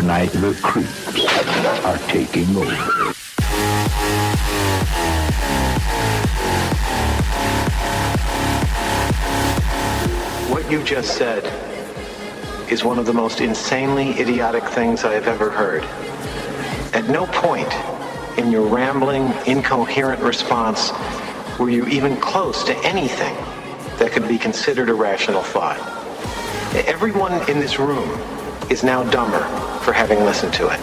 Tonight the creeps are taking over. What you just said is one of the most insanely idiotic things I have ever heard. At no point in your rambling, incoherent response were you even close to anything that could be considered a rational thought. Everyone in this room is now dumber for having listened to it.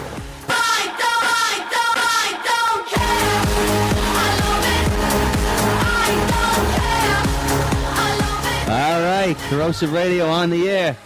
All right, Corrosive Radio on the air.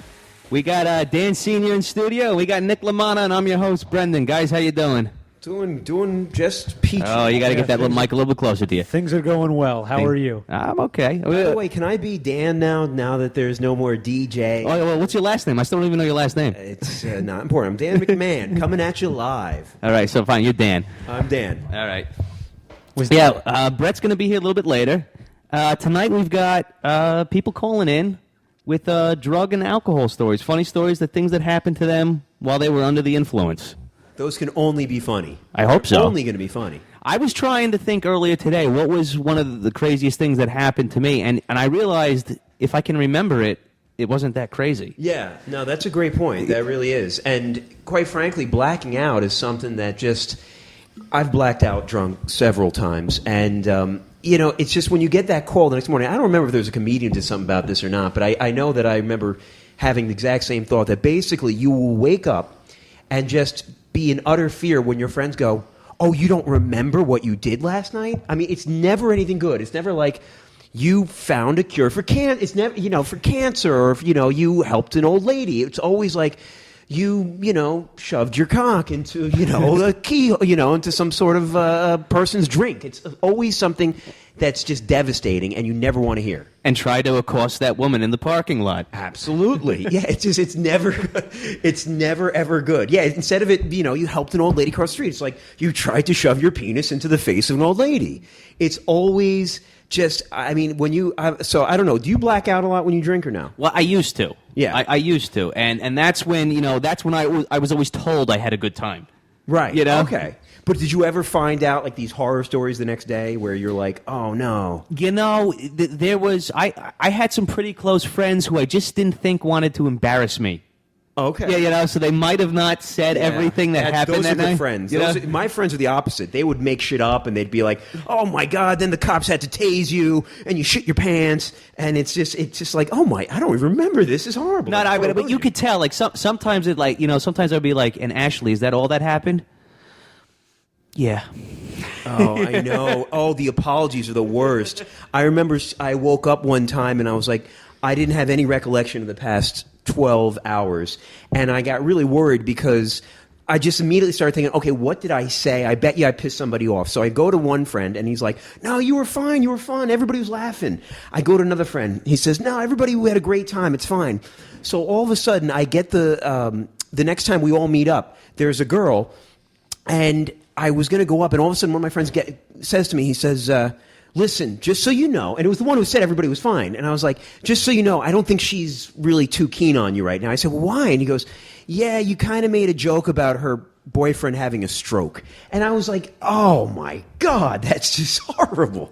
We got Dan Senior in studio. We got Nick LaManna, and I'm your host, Brenden. Guys, how you doing? Doing just peachy. Oh, you got to get that little mic a little bit closer to you. Things are going well. How are you? I'm okay. By the way, can I be Dan now that there's no more DJ? Oh, well, what's your last name? I still don't even know your last name. It's not important. I'm Dan McMahon, coming at you live. All right, so fine. You're Dan. I'm Dan. All right. Brett's going to be here a little bit later. Tonight we've got people calling in with drug and alcohol stories, funny stories, the things that happened to them while they were under the influence. Those can only be funny. I hope so. Only going to be funny. I was trying to think earlier today what was one of the craziest things that happened to me, and I realized if I can remember it, it wasn't that crazy. Yeah, no, that's a great point. That really is. And quite frankly, blacking out is something that just... I've blacked out drunk several times, and... it's just when you get that call the next morning, I don't remember if there was a comedian did something about this or not, but I know that I remember having the exact same thought, that basically you will wake up and just be in utter fear when your friends go, oh, you don't remember what you did last night? I mean, it's never anything good. It's never like you found a cure for cancer. It's never, for cancer, or if, you helped an old lady. It's always like... You shoved your cock into, a key, into some sort of person's drink. It's always something that's just devastating, and you never want to hear. And try to accost that woman in the parking lot. Absolutely. Yeah, it's never ever good. Yeah, instead of it, you helped an old lady cross the street. It's like you tried to shove your penis into the face of an old lady. It's always... so I don't know. Do you black out a lot when you drink or no? Well, I used to. Yeah, I used to, and that's when I was always told I had a good time. Right. Okay. But did you ever find out like these horror stories the next day where you're like, oh no? There was I had some pretty close friends who I just didn't think wanted to embarrass me. Okay. Yeah, so they might have not said everything that happened that night. Those are good friends. My friends are the opposite. They would make shit up, and they'd be like, "Oh my god!" Then the cops had to tase you, and you shit your pants, and it's just like, "Oh my, I don't even remember this. Is horrible." But you could tell. Like sometimes it sometimes I'd be like, "And Ashley, is that all that happened?" Yeah. Oh, I know. Oh, the apologies are the worst. I remember I woke up one time and I was like, I didn't have any recollection of the past 12 hours. And I got really worried because I just immediately started thinking, okay, what did I say? I bet you I pissed somebody off. So I go to one friend and he's like, no, you were fine. You were fun. Everybody was laughing. I go to another friend. He says, no, everybody, we had a great time. It's fine. So all of a sudden I get the next time we all meet up, there's a girl, and I was going to go up, and all of a sudden one of my friends says to me, he says, listen, just so you know, and it was the one who said everybody was fine, and I was like, just so you know, I don't think she's really too keen on you right now. I said, well, why? And he goes, yeah, you kind of made a joke about her boyfriend having a stroke. And I was like, oh my God, that's just horrible.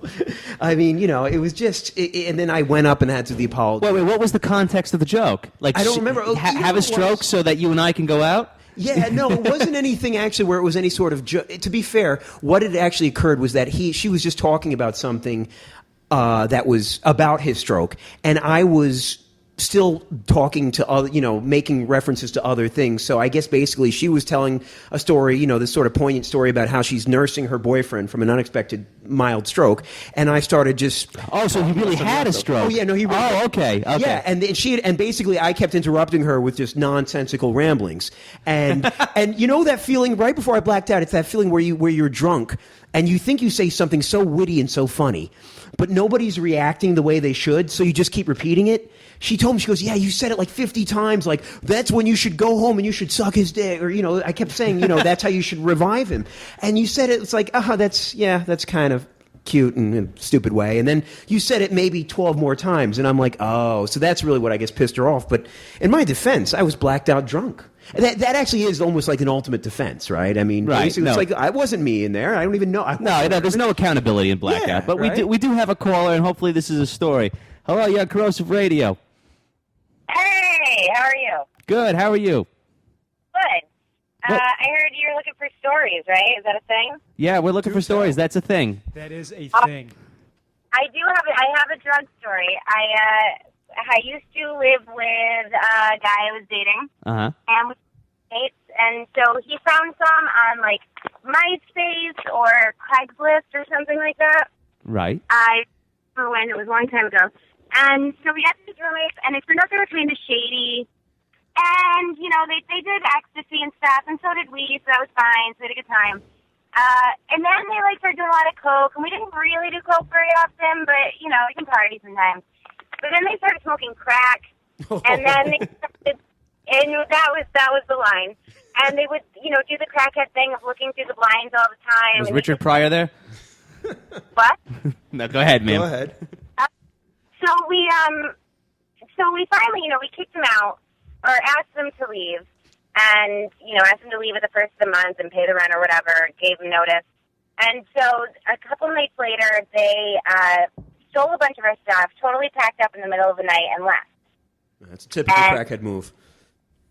I mean, it was just, and then I went up and had to the apology. Wait, what was the context of the joke? Like, I don't remember. Have a stroke so that you and I can go out? Yeah, no, it wasn't anything actually where it was any sort of... To be fair, what had actually occurred was that she was just talking about something that was about his stroke, and I was still talking to other, making references to other things. So I guess basically she was telling a story, this sort of poignant story about how she's nursing her boyfriend from an unexpected mild stroke. And I started just... Oh, so he really had a stroke. Oh, yeah, no, he really... Oh, okay. Yeah, and basically I kept interrupting her with just nonsensical ramblings. And and you know that feeling right before I blacked out, it's that feeling where you're drunk and you think you say something so witty and so funny, but nobody's reacting the way they should, so you just keep repeating it. She told me, she goes, yeah, you said it like 50 times, like, that's when you should go home and you should suck his dick. Or, I kept saying, that's how you should revive him. And you said it, it's like, that's kind of cute in a stupid way. And then you said it maybe 12 more times, and I'm like, oh, so that's really what I guess pissed her off. But in my defense, I was blacked out drunk. And that actually is almost like an ultimate defense, right? I mean, basically, it's like, I wasn't me in there. I don't even know. No, there's no accountability in blackout. Yeah, but right? we do have a caller, and hopefully this is a story. Hello, you're on Corrosive Radio. Hey, how are you? Good, how are you? Good. I heard you're looking for stories, right? Is that a thing? Yeah, we're looking for stories. That's a thing. That is a thing. I have a drug story. I used to live with a guy I was dating, and we dates, and so he found some on like MySpace or Craigslist or something like that. Right. I remember when, it was a long time ago. And so we got to his roommate, and it turned out they were kind of shady. And, you know, they did ecstasy and stuff, and so did we, so that was fine, so we had a good time. And then they, like, started doing a lot of coke, and we didn't really do coke very often, but, you know, we can party sometimes. But then they started smoking crack, and then they started, and that was the line. And they would, you know, do the crackhead thing of looking through the blinds all the time. Was Richard Pryor there? What? No, go ahead, ma'am. Go ahead. So we finally, you know, we kicked them out, or asked them to leave, and, you know, asked them to leave at the first of the month and pay the rent or whatever, gave them notice. And so a couple nights later, they stole a bunch of our stuff, totally packed up in the middle of the night, and left. That's a typical crackhead move.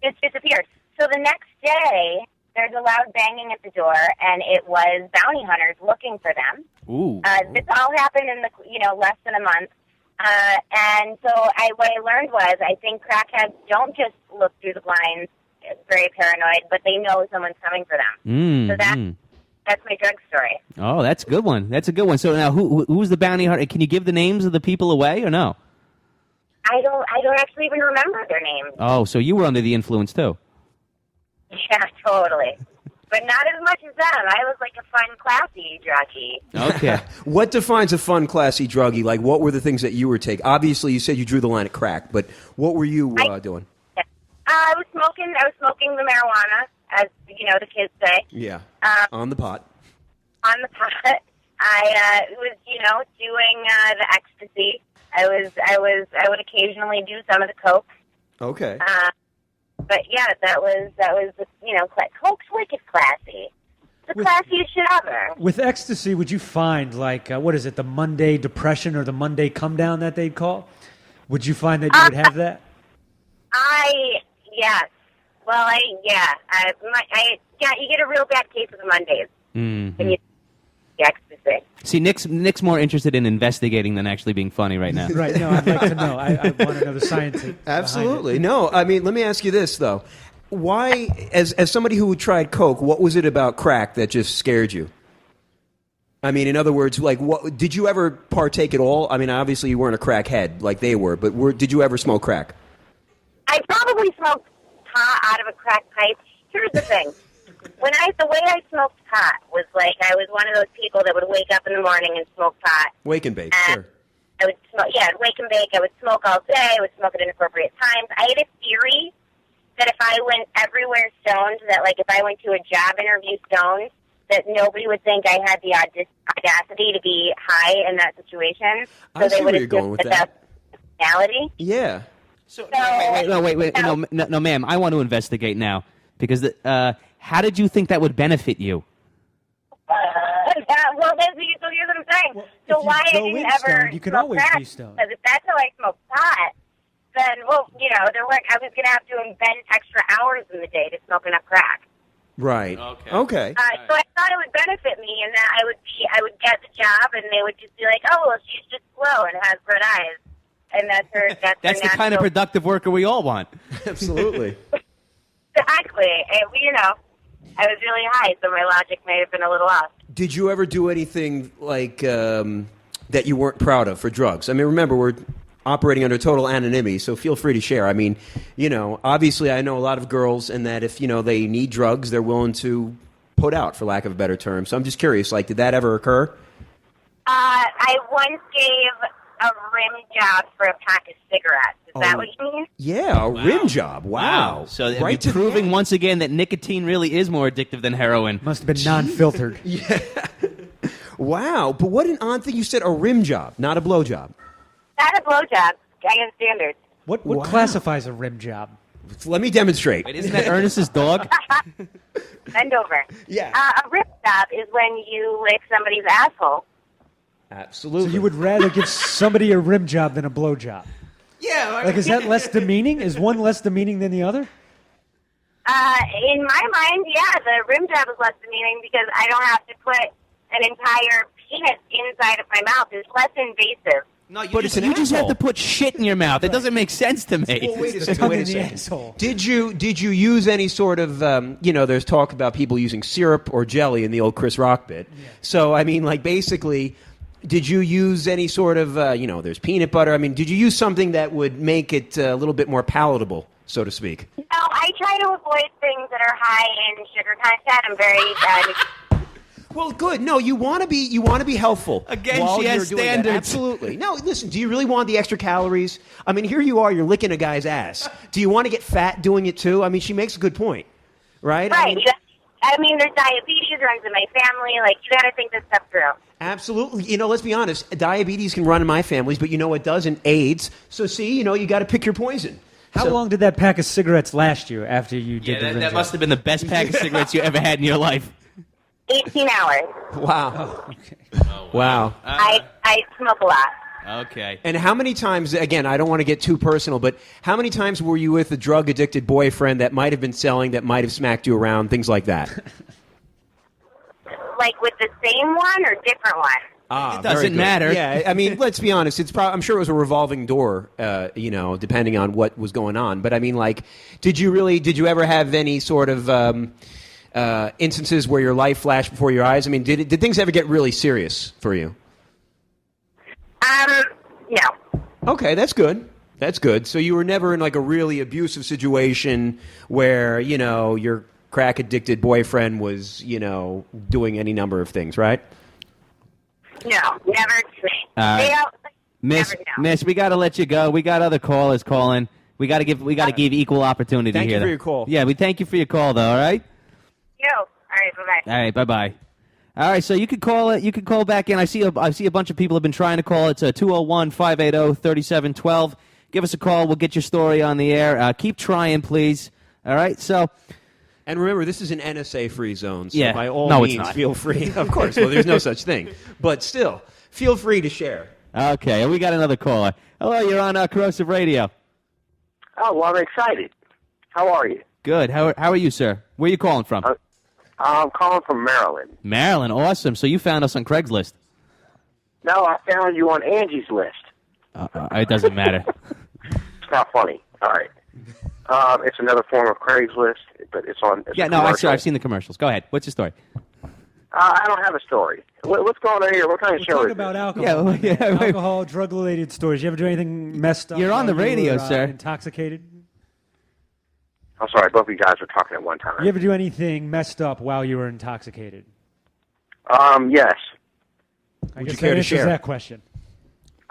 Just disappeared. So the next day, there's a loud banging at the door, and it was bounty hunters looking for them. Ooh. This all happened in less than a month. And so what I learned was, I think crackheads don't just look through the blinds, very paranoid, but they know someone's coming for them. So that's my drug story. Oh, that's a good one. That's a good one. So now, who's the bounty hunter? Can you give the names of the people away or no? I don't actually even remember their names. Oh, so you were under the influence too. Yeah, totally. But not as much as them. I was like a fun, classy druggie. Okay. What defines a fun, classy druggie? Like, what were the things that you were taking? Obviously, you said you drew the line at crack, but what were you doing? I was smoking the marijuana, as you know the kids say. Yeah. On the pot. On the pot. I was, you know, doing the ecstasy. I would occasionally do some of the coke. Okay. But yeah, that was you know, coke's wicked classy. The classiest shit ever. With ecstasy, would you find, like, what is it, the Monday depression or the Monday come down that they'd call? Would you find that you would have that? Yes. Well, you get a real bad case of the Mondays. Mm-hmm. When you ecstasy. See, Nick's more interested in investigating than actually being funny right now. Right, no, I'd like to know. I want to know the science. Absolutely. No, I mean, let me ask you this, though. Why, as somebody who tried coke, what was it about crack that just scared you? I mean, in other words, like, what did you ever partake at all? I mean, obviously you weren't a crackhead like they were, but did you ever smoke crack? I probably smoked pot out of a crack pipe. Here's the thing. The way I smoked pot was like I was one of those people that would wake up in the morning and smoke pot. Wake and bake, and sure. I would smoke, I'd wake and bake. I would smoke all day. I would smoke at inappropriate times. I had a theory that if I went everywhere stoned, that like if I went to a job interview stoned, that nobody would think I had the audacity to be high in that situation. So I they see would where you're going with that. Personality. Yeah. So Wait, no, ma'am. I want to investigate now because how did you think that would benefit you? Well, here's what I'm saying. Well, so if you why I go didn't in ever stoned, you can smoke always crack, be stoned. because if that's how I smoke pot, then, well, you know, I was going to have to invent extra hours in the day to smoke enough crack. Right. Okay. So I thought it would benefit me, and that I would get the job, and they would just be like, oh, well, she's just slow and has red eyes, and that's her. That's the kind of productive worker we all want. Absolutely. Exactly. And, you know, I was really high, so my logic may have been a little off. Did you ever do anything like that you weren't proud of for drugs? I mean, remember, we're operating under total anonymity, so feel free to share. I mean, you know, obviously I know a lot of girls, and that if, you know, they need drugs, they're willing to put out, for lack of a better term. So I'm just curious, like, did that ever occur? I once gave a rim job for a pack of cigarettes. Is that what you mean? Yeah, a rim job. Wow. So right to proving once again that nicotine really is more addictive than heroin. Must have been non-filtered. Yeah. Wow, but what an odd thing you said, a rim job, not a blow job. Not a blowjob. I have standards. What classifies a rim job? Let me demonstrate. Wait, isn't that Ernest's dog? Bend over. Yeah. A rim job is when you lick somebody's asshole. Absolutely. So you would rather give somebody a rim job than a blow job? Yeah. Like, is that less demeaning? Is one less demeaning than the other? In my mind, yeah, the rim job is less demeaning because I don't have to put an entire penis inside of my mouth. It's less invasive. No, But you just have to put shit in your mouth. It doesn't make sense to me. Well, wait a Tongue second. Wait a in the second. asshole. Did you use any sort of there's talk about people using syrup or jelly in the old Chris Rock bit. Yeah. So I mean, like basically, did you use any sort of there's peanut butter? I mean, did you use something that would make it a little bit more palatable, so to speak? No, I try to avoid things that are high in sugar content. I'm very Well, good. No, you want to be helpful. Again, while she has you're doing that. standards. Absolutely. No, listen. Do you really want the extra calories? I mean, here you are. You're licking a guy's ass. Do you want to get fat doing it too? I mean, she makes a good point, right? right. I mean, there's diabetes runs in my family. Like, you got to think this stuff through. Absolutely. Let's be honest. Diabetes can run in my families, but you know what doesn't? AIDS. So see, you got to pick your poison. How long did that pack of cigarettes last you after you did the rim that job? must have been the best pack of cigarettes you ever had in your life. 18 hours. Wow. Oh, okay. Wow. I smoke a lot. Okay. And how many times, again, I don't want to get too personal, but how many times were you with a drug-addicted boyfriend that might have been selling, that might have smacked you around, things like that? Like with the same one or different one? It doesn't very good. matter. Yeah, I mean, let's be honest. I'm sure it was a revolving door, depending on what was going on. But I mean, like, did you ever have any sort of instances where your life flashed before your eyes? I mean, did things ever get really serious for you? No. Okay, that's good. That's good. So you were never in like a really abusive situation where, your crack addicted boyfriend was, doing any number of things, right? No, never to me. All right. Never know. Miss, we got to let you go. We got other callers calling. We got to give equal opportunity Thank here. you for your call. Yeah, we thank you for your call, though. All right. All right, bye-bye. All right, bye-bye. All right, so you could call it. You could call back in. I see a bunch of people have been trying to call. It's 201-580-3712. Give us a call. We'll get your story on the air. Keep trying, please. All right, so. And remember, this is an NSA-free zone, so Yeah. by all No, it's means, not. feel free. Of course, well, there's no such thing. But still, feel free to share. Okay, we got another caller. Hello, you're on Corrosive Radio. Oh, well, I'm excited. How are you? Good. How are you, sir? Where are you calling from? I'm calling from Maryland. Maryland. Awesome. So you found us on Craigslist. No, I found you on Angie's list. It doesn't matter. It's not funny. All right. It's another form of Craigslist, but it's on. It's Yeah, a no, commercial. I've seen the commercials. Go ahead. What's your story? I don't have a story. What's going on here? What kind of We're show talking is about this? alcohol. Yeah, yeah. Alcohol, drug-related stories. You ever do anything messed up? You're on the while you radio, were, sir. Intoxicated? I'm sorry, both of you guys were talking at one time. You ever do anything messed up while you were intoxicated? Yes. I Would guess you care that to answers share? that question.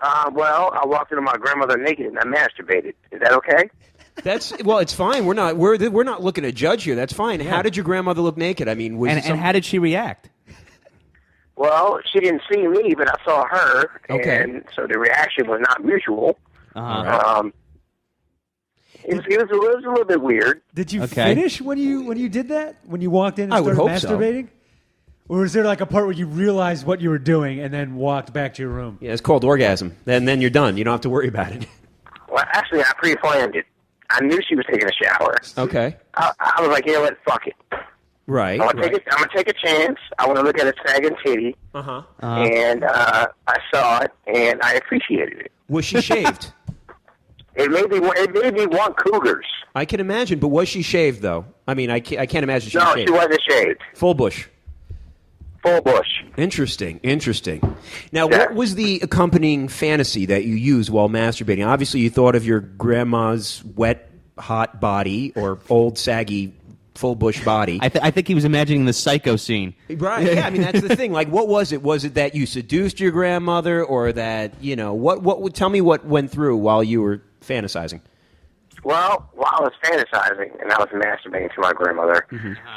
Well, I walked into my grandmother naked and I masturbated. Is that okay? It's fine. We're not looking to judge here. That's fine. How did your grandmother look naked? I mean, And how did she react? Well, she didn't see me, but I saw her, Okay. and so the reaction was not mutual. Uh-huh. It was a little bit weird. Did you Okay. finish when you did that? When you walked in and I would started hope so. masturbating? Or was there like a part where you realized what you were doing and then walked back to your room? Yeah, it's called orgasm. Then you're done. You don't have to worry about it. Well, actually, I pre-planned it. I knew she was taking a shower. Okay. I was like, fuck it. Right. I'm gonna take a chance. I want to look at a sagging titty, Uh-huh. and I saw it, and I appreciated it. Was she shaved? It made me want cougars. I can imagine, but was she shaved, though? I mean, I can't imagine she No, was shaved. she wasn't shaved. Full bush. Full bush. Interesting. Now, Yeah. what was the accompanying fantasy that you used while masturbating? Obviously, you thought of your grandma's wet, hot body or old, saggy, full bush body. I think he was imagining the Psycho scene. Right. Yeah. I mean, that's the thing. Like, what was it? Was it that you seduced your grandmother, or that what would tell me what went through while you were fantasizing? Well, while I was fantasizing and I was masturbating to my grandmother,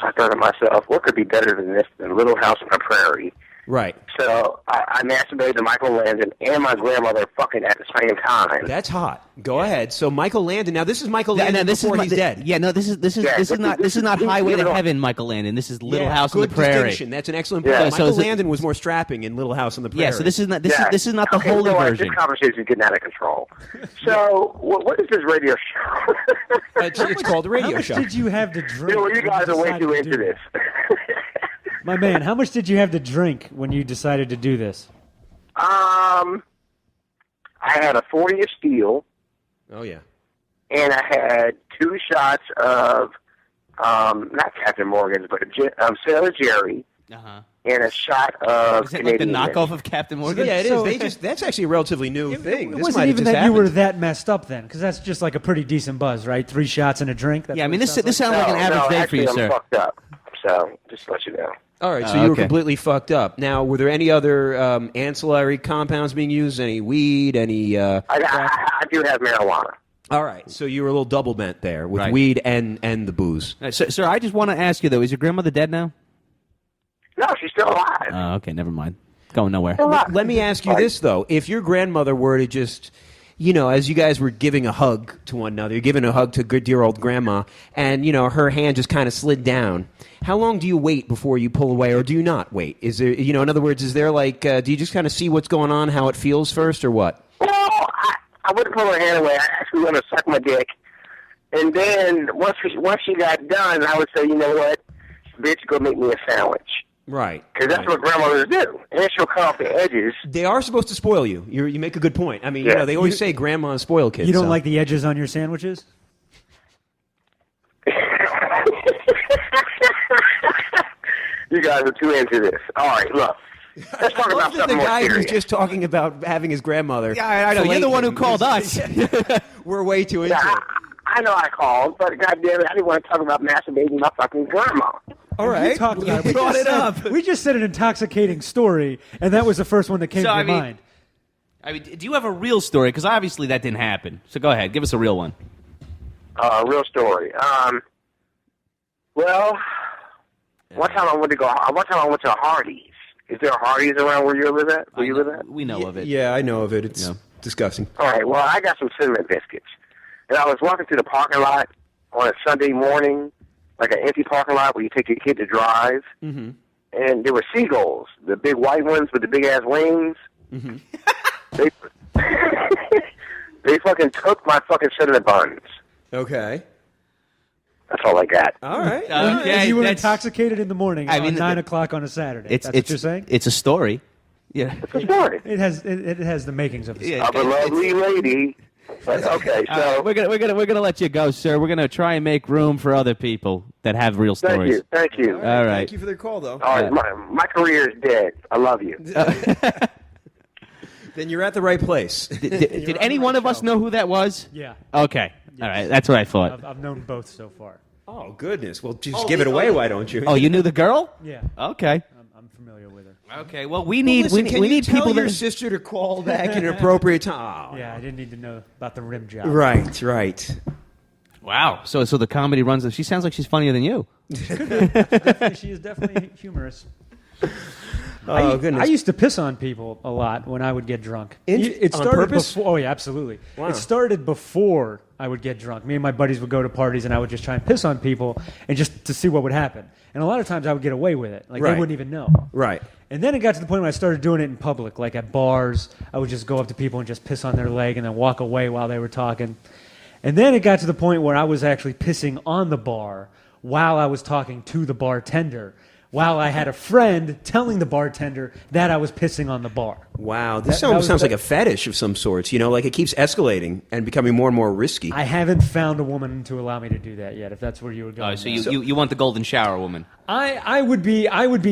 I thought to myself, what could be better than this than Little House on the Prairie? Right. So I masturbated to Michael Landon and my grandmother fucking at the same time. That's hot. Go ahead. So Michael Landon. Now this is Michael Landon before he's dead. Yeah, no, this is not Highway to Heaven, Michael Landon. This is Little House on the good Prairie. distinction. That's an excellent point. Yeah. Michael Landon was more strapping in Little House on the Prairie. Yeah, so this is not the Okay, holy version. This conversation is getting out of control. So what is this radio show? It's called a radio How much show. did you have to drink? Well, you when guys are way decided too to into do this. My man, how much did you have to drink when you decided to do this? I had a 40 of steel, Oh yeah. and I had 2 shots of not Captain Morgan's, but Sailor Jerry, Uh-huh. and a shot of Is it like the Canadian knockoff of Captain Morgan? Yeah, it is. So- That's actually a relatively new thing. It This wasn't might have even just that you were happened. that messed up then, because that's just like a pretty decent buzz, right? 3 shots and a drink. That's Yeah, I what mean, it this sounds sounds like an average day actually, for you, I'm sir. fucked up. So just to let you know. All right, so you were okay. completely fucked up. Now, were there any other ancillary compounds being used? Any weed? Any? I do have marijuana. All right, so you were a little double bent there with Right. weed and the booze. Sir, I just want to ask you though: is your grandmother dead now? No, she's still alive. Oh, okay, never mind. Going nowhere. Let me ask you this though: if your grandmother were to just, as you guys were giving a hug to one another, you're giving a hug to good dear old grandma, and her hand just kind of slid down. How long do you wait before you pull away, or do you not wait? Is there, in other words, is there like, do you just kind of see what's going on, how it feels first, or what? Well, I wouldn't pull her hand away. I actually want to suck my dick. And then once she got done, I would say, you know what? Bitch, go make me a sandwich. Right. Because that's what grandmothers do. And then she'll cut off the edges. They are supposed to spoil you. You make a good point. I mean, Yeah. they always say grandmas spoil kids. You don't so. like the edges on your sandwiches? You guys are too into this. All right, look. Let's talk about the something more guy who's serious. just talking about having his grandmother. Yeah, I know. You're the one who called us. We're way too into Yeah, it. I know I called, but goddamn it, I didn't want to talk about masturbating my fucking grandma. All right. We talked about it. We brought just it said- up. We just said an intoxicating story, and that was the first one that came So, to I your mean- mind. I mean, do you have a real story? Because obviously that didn't happen. So go ahead, give us a real one. Real story. Well, one time I went to a Hardee's. Is there a Hardee's around where you live at? We know of it. Yeah, I know of it. It's disgusting. All right. Well, I got some cinnamon biscuits, and I was walking through the parking lot on a Sunday morning, like an empty parking lot where you take your kid to drive, and there were seagulls, the big white ones with the big ass wings. They they fucking took my fucking cinnamon buns. Okay. That's all I got. All right. Okay, you were that's- intoxicated in the morning I mean, at 9 o'clock on a Saturday. It's That's what you're saying? It's a story. Yeah. It's a story It has the makings of a story. Yeah. of a lovely lady. But okay, so We're gonna let you go, sir. We're gonna try and make room for other people that have real stories. thank you. All right. Thank you for the call, though. All right, my career is dead. I love you. Then you're at the right place. Did any one of us know who that was? Yeah. Okay. All right. That's what I thought. I've known both so far. Oh, goodness. Well, just give it away, why don't you? Oh, you knew the girl? Yeah. Okay. I'm familiar with her. Okay. Well, we need Listen, we can need you tell people your that. sister to call back at an appropriate time? Yeah, I didn't need to know about the rim job. Right, right. Wow. So the comedy runs. She sounds like she's funnier than you. She is definitely humorous. Oh, goodness. I used to piss on people a lot when I would get drunk. It on started purpose? before. Oh yeah, absolutely. Wow. It started before I would get drunk. Me and my buddies would go to parties, and I would just try and piss on people, and just to see what would happen. And a lot of times I would get away with it, like Right. they wouldn't even know. Right. And then it got to the point when I started doing it in public, like at bars. I would just go up to people and just piss on their leg, and then walk away while they were talking. And then it got to the point where I was actually pissing on the bar while I was talking to the bartender, while I had a friend telling the bartender that I was pissing on the bar. Wow. This That was sounds the- like a fetish of some sorts, like it keeps escalating and becoming more and more risky. I haven't found a woman to allow me to do that yet, if that's where you were going. Oh, so you want the golden shower woman? I would be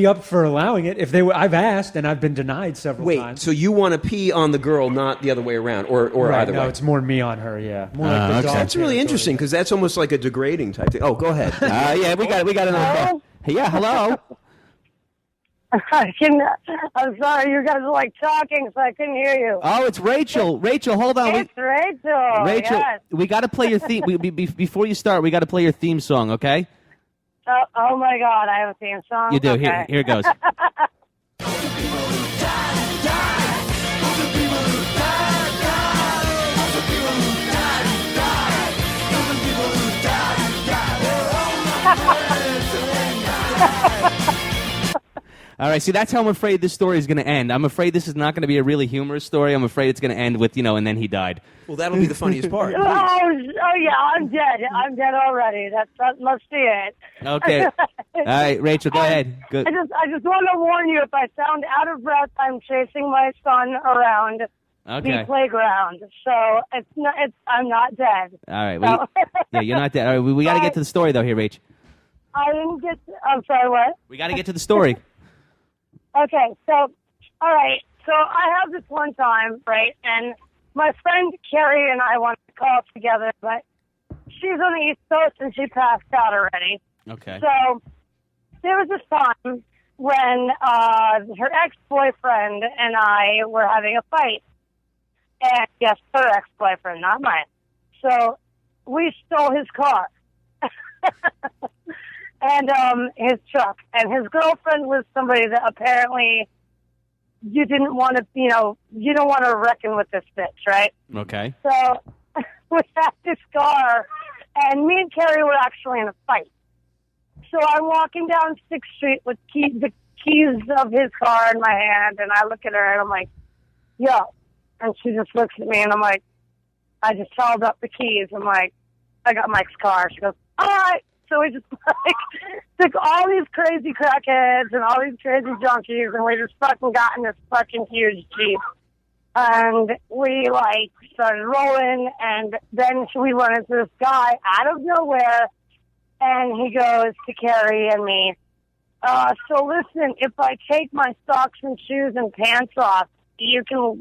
up for allowing it if they were. I've asked and I've been denied several Wait, times. so you want to pee on the girl, not the other way around, or Right, either no, way? it's more me on her. Yeah, more like the okay. dog That's really territory. interesting because that's almost like a degrading type thing. Oh, go ahead. Yeah, we got another call. Yeah, hello. I'm sorry, you guys are like talking, so I couldn't hear you. Oh, it's Rachel. Rachel, hold on. It's Rachel. Rachel, Yes. we got to play your theme. Before you start, we got to play your theme song, okay? Oh my God, I have a theme song. You do. Okay. Here it goes. All right, see, that's how I'm afraid this story is going to end. I'm afraid this is not going to be a really humorous story. I'm afraid it's going to end with, and then he died. Well, that'll be the funniest part. Yeah, I'm dead. I'm dead already. That must be it. Okay. All right, Rachel, go ahead. Good. I just want to warn you, if I sound out of breath, I'm chasing my son around the playground. So I'm not dead. All right. Yeah, you're not dead. All right, we got to get to the story, though, here, Rach. I'm sorry, what? We got to get to the story. Okay, so, all right. So I have this one time, right, and my friend Carrie and I wanted to call together, but she's on the East Coast and she passed out already. Okay. So there was this time when her ex-boyfriend and I were having a fight. And yes, her ex-boyfriend, not mine. So we stole his car and his truck. And his girlfriend was somebody that apparently you didn't want to, you don't want to reckon with this bitch, right? Okay. So we had this car, and me and Carrie were actually in a fight. So I'm walking down 6th Street with the keys of his car in my hand, and I look at her, and I'm like, yo. And she just looks at me, and I'm like, I just held up the keys. I'm like, I got Mike's car. She goes, all right. So we just took all these crazy crackheads and all these crazy junkies, and we just fucking got in this fucking huge Jeep. And we, started rolling, and then we run into this guy out of nowhere, and he goes to Carrie and me, so listen, if I take my socks and shoes and pants off, you can,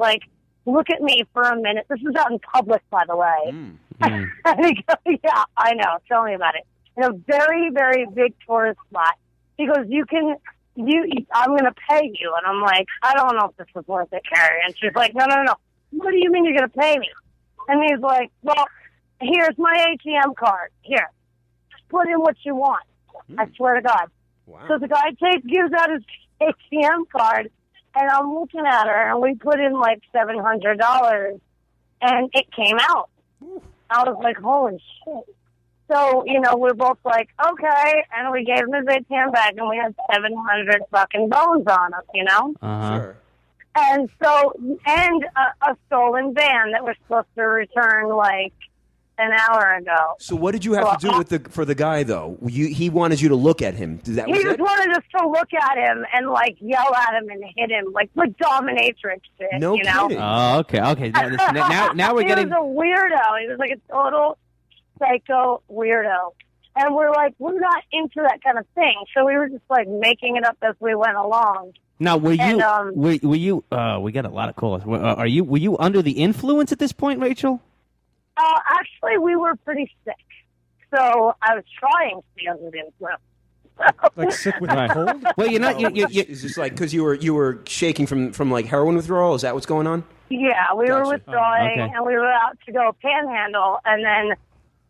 look at me for a minute. This is out in public, by the way. And he goes, yeah, I know. Tell me about it. In a very, very big tourist spot. He goes, I'm going to pay you. And I'm like, I don't know if this is worth it, Carrie. And she's like, no. What do you mean you're going to pay me? And he's like, well, here's my ATM card. Here. Just put in what you want. I swear to God. Wow. So the guy gives out his ATM card, and I'm looking at her, and we put in $700, and it came out. I was like, holy shit. So, we're both like, okay, and we gave him his ATM back, and we had 700 fucking bones on us, Uh-huh. Sure. And so, a stolen van that we're supposed to return, an hour ago. So what did you have to do for the guy, though? He wanted you to look at him. He just wanted us to look at him and, yell at him and hit him, like dominatrix shit, No kidding. Oh, okay. Now we're getting... He was a weirdo. He was like a total psycho weirdo. And we're not into that kind of thing. So we were just, making it up as we went along. Now, were you... we got a lot of calls. Were you under the influence at this point, Rachel? Actually, we were pretty sick. So I was trying to be under the influence. Sick with a cold? Well, you're not... Is this because you were shaking from heroin withdrawal? Is that what's going on? Yeah, we were withdrawing, and we were out to go panhandle, and then,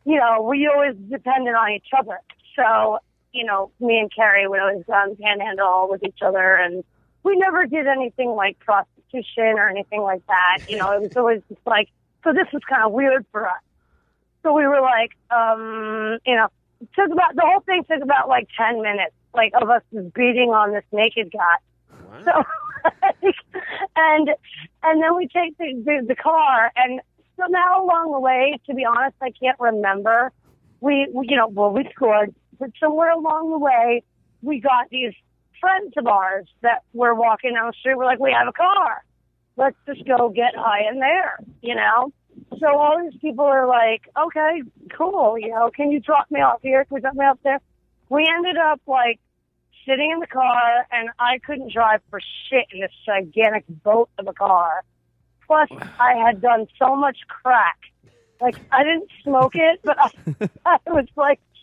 we always depended on each other. So, me and Carrie would always panhandle with each other, and we never did anything like prostitution or anything like that. It was always just so this was kind of weird for us. So we were it took about, the whole thing took about 10 minutes, of us just beating on this naked guy. Wow. So, and then we take the car, and somehow along the way, to be honest, I can't remember. We scored, but somewhere along the way, we got these friends of ours that were walking down the street. We're like, we have a car. Let's just go get high in there, So all these people are like, okay, cool, can you drop me off here? Can we drop me off there? We ended up, sitting in the car, and I couldn't drive for shit in this gigantic boat of a car. Plus, I had done so much crack. I didn't smoke it, but I was,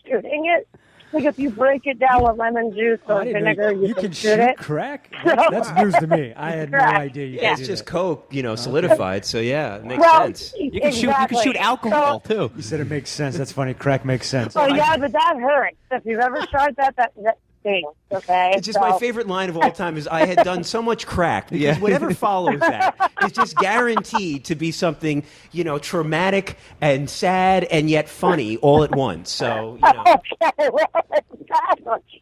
shooting it. If you break it down with lemon juice or vinegar, you can shoot it. Crack? That's news to me. I had no idea you could it's do just that. coke, solidified. So yeah, it makes sense. You can shoot alcohol too. You said it makes sense. That's funny. Crack makes sense. Oh yeah, but that hurts. If you've ever tried that stings. Okay. It's just my favorite line of all time is I had done so much crack because whatever follows that is just guaranteed to be something traumatic and sad and yet funny all at once. So Okay, well, exactly.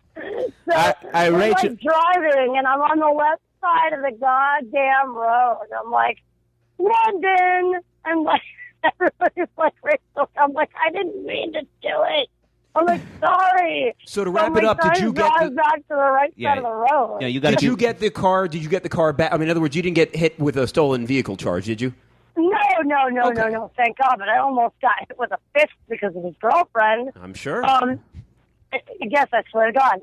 So Rachel. like driving, and I'm on the left side of the goddamn road. I'm like, London, and like everybody's like, Rachel. I'm like, I didn't mean to do it. I'm like, sorry. So to wrap it up, did you get back to the right side of the road? Yeah, Did you get the car? Did you get the car back? I mean, in other words, you didn't get hit with a stolen vehicle charge, did you? No. Thank God, but I almost got hit with a fist because of his girlfriend. I'm sure. Yes, I swear to God.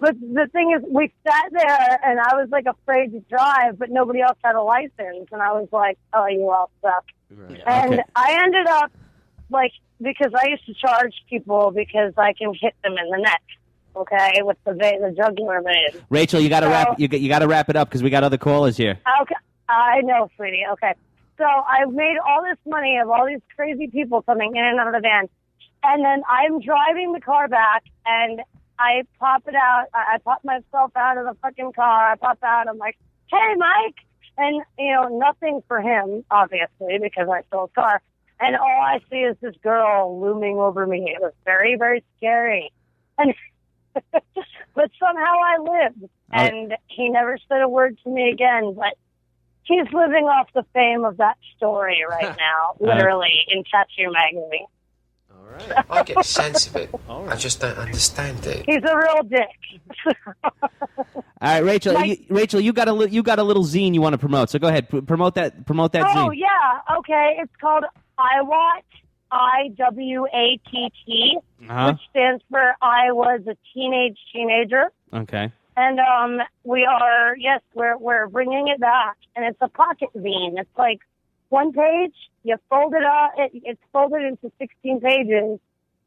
But the thing is, we sat there, and I was like afraid to drive, but nobody else had a license, and I was like, "Oh, you all suck." Right. And Okay. I ended up like because I used to charge people because I can hit them in the neck. Okay, with the jugular vein. Rachel, you got to wrap. You got to wrap it up because we got other callers here. Okay, I know, sweetie. Okay, so I made all this money of all these crazy people coming in and out of the van, and then I'm driving the car back, and I pop it out. I pop myself out of the fucking car. I pop out. I'm like, "Hey, Mike," and nothing for him, obviously, because I stole his car. And all I see is this girl looming over me. It was very, very scary, and. But somehow I lived, and he never said a word to me again. But he's living off the fame of that story right now, literally in Tattoo Magazine. All right. I get a sense of it. I just don't understand it. He's a real dick. All right, Rachel. Rachel, you got a little zine you want to promote. So go ahead, promote that zine. Oh yeah, okay. It's called IWATT. IWATT, which stands for I was a teenager. Okay. And we're bringing it back, and it's a pocket zine. It's like one page. You fold it up. It's folded into 16 pages,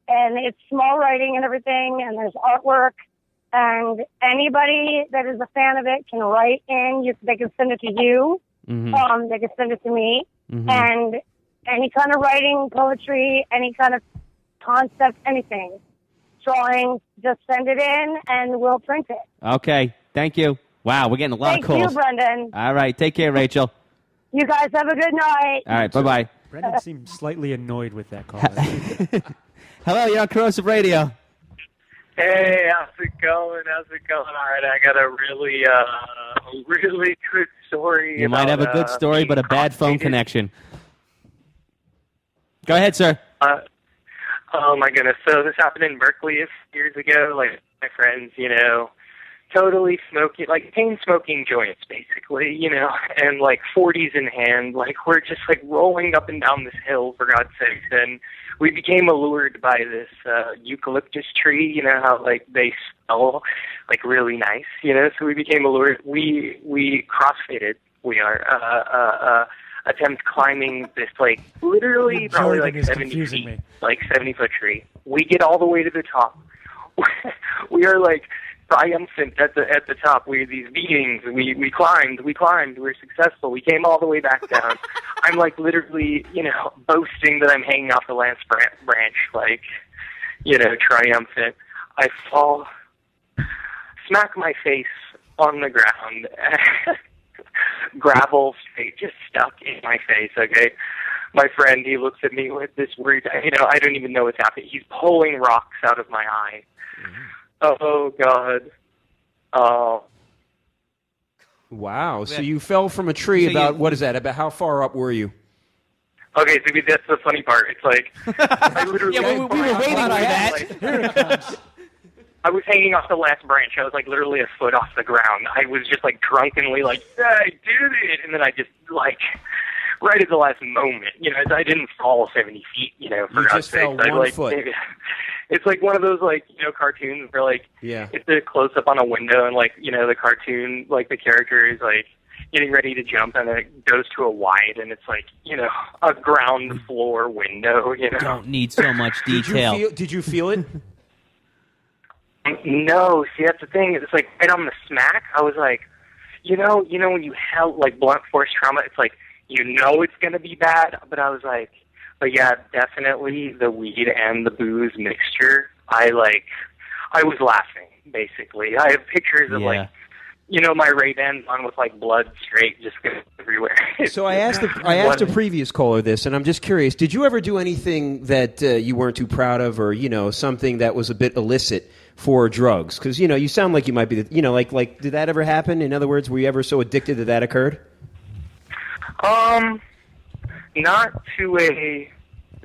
and it's small writing and everything. And there's artwork, and anybody that is a fan of it can write in. They can send it to you. Mm-hmm. They can send it to me, Mm-hmm. and any kind of writing, poetry, any kind of concept, anything. Drawings, just send it in and we'll print it. Okay. Thank you. Wow, we're getting a lot of calls. Thank you, Brenden. All right. Take care, Rachel. You guys have a good night. All right. Bye-bye. Brenden seemed slightly annoyed with that call. Hello, you're on Corrosive Radio. Hey, how's it going? All right, I got a really good story. You might have a good story, but a bad phone connection. Go ahead, sir. Oh my goodness! So this happened in Berkeley a few years ago. Like my friends, totally smoking, like chain smoking joints, basically, and like 40s in hand. Like we're just like rolling up and down this hill, for God's sakes, and we became allured by this eucalyptus tree. You know how like they smell like really nice. So we became allured. We crossfaded. We are attempt climbing this like literally probably like 70 feet, like 70-foot tree. We get all the way to the top. We are like triumphant at the top. We had these beatings. We climbed. We're successful. We came all the way back down. I'm like literally, boasting that I'm hanging off the last branch, like, triumphant. I fall, smack my face on the ground. Gravel straight, just stuck in my face, okay? My friend, he looks at me with this worried, I don't even know what's happening. He's pulling rocks out of my eye. Mm-hmm. Oh, God. Oh. Wow. So you fell from a tree what is that? About how far up were you? Okay, so that's the funny part. It's like, I literally... we were waiting for that. Here it comes. I was hanging off the last branch. I was like literally a foot off the ground. I was just like drunkenly like, I did it. And then I just like, right at the last moment, I didn't fall 70 feet, for you God's just fell sake. one foot. It's like one of those like, cartoons where like, it's a close up on a window and like, the cartoon, like the character is like getting ready to jump and then it goes to a wide and it's like, a ground floor window, Don't need so much detail. Did you feel it? No, see, that's the thing. It's like right on the smack. I was like, when you held like blunt force trauma, it's like, it's going to be bad. But I was like, but yeah, definitely the weed and the booze mixture. I was laughing, basically. I have pictures of like my Ray-Bans on with like blood straight just everywhere. So I asked a previous caller this, and I'm just curious. Did you ever do anything that you weren't too proud of, or something that was a bit illicit for drugs? Because you sound like you might be, like did that ever happen? In other words, were you ever so addicted that occurred? Not to a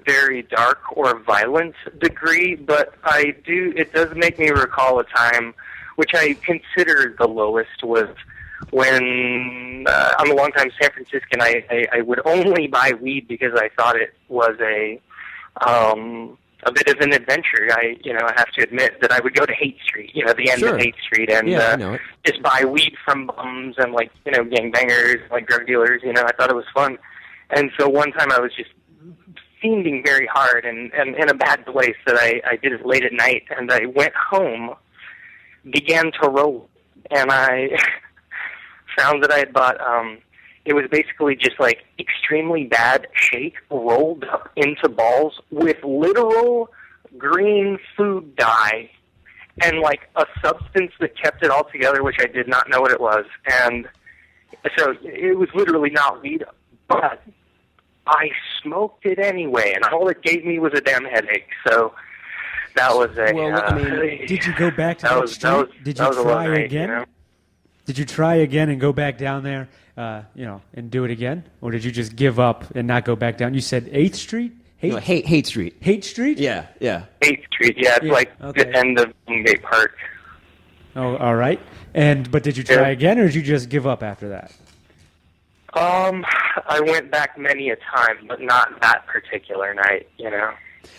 very dark or violent degree, but it does make me recall a time which I consider the lowest was when I'm a longtime San Franciscan. I would only buy weed because I thought it was a bit of an adventure. I have to admit that I would go to Haight Street, the end of Haight Street, and just buy weed from bums and gangbangers, like drug dealers. I thought it was fun. And so one time I was just fiending very hard and in a bad place that I did it late at night, and I went home, began to roll, and I found that I had bought, it was basically just like extremely bad shake rolled up into balls with literal green food dye and like a substance that kept it all together, which I did not know what it was. And so it was literally not weed, but I smoked it anyway, and all it gave me was a damn headache. So that was a. Well, did you go back to that street? Did you try again? Did you try again and go back down there, and do it again, or did you just give up and not go back down? You said 8th Street. Haight Street. Haight Street? Yeah. 8th Street. Yeah, it's like the end of Wingate Park. Oh, all right. But did you try again, or did you just give up after that? I went back many a time, but not that particular night,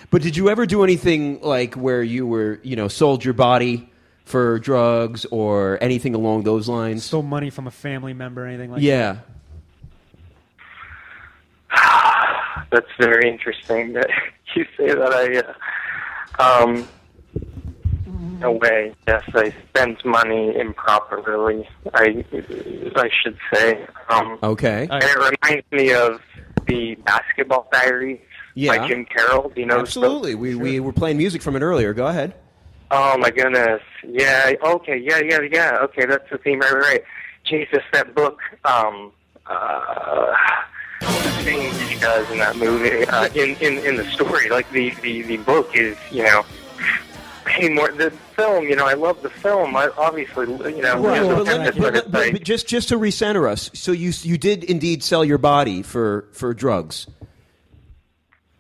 But did you ever do anything like where you were, sold your body for drugs or anything along those lines? Stole money from a family member, anything like that? Yeah. That's very interesting that you say that. No way. Yes, I spent money improperly, I should say. Okay. And it reminds me of the Basketball Diaries by Jim Carroll. Do you know? Absolutely. We were playing music from it earlier. Go ahead. Oh, my goodness. Yeah, okay, yeah. Okay, that's the theme, right. Jesus, that book, the things he does in that movie, in the story, like the book is, way more, the film, I love the film, obviously, but just to recenter us, so you did indeed sell your body for drugs?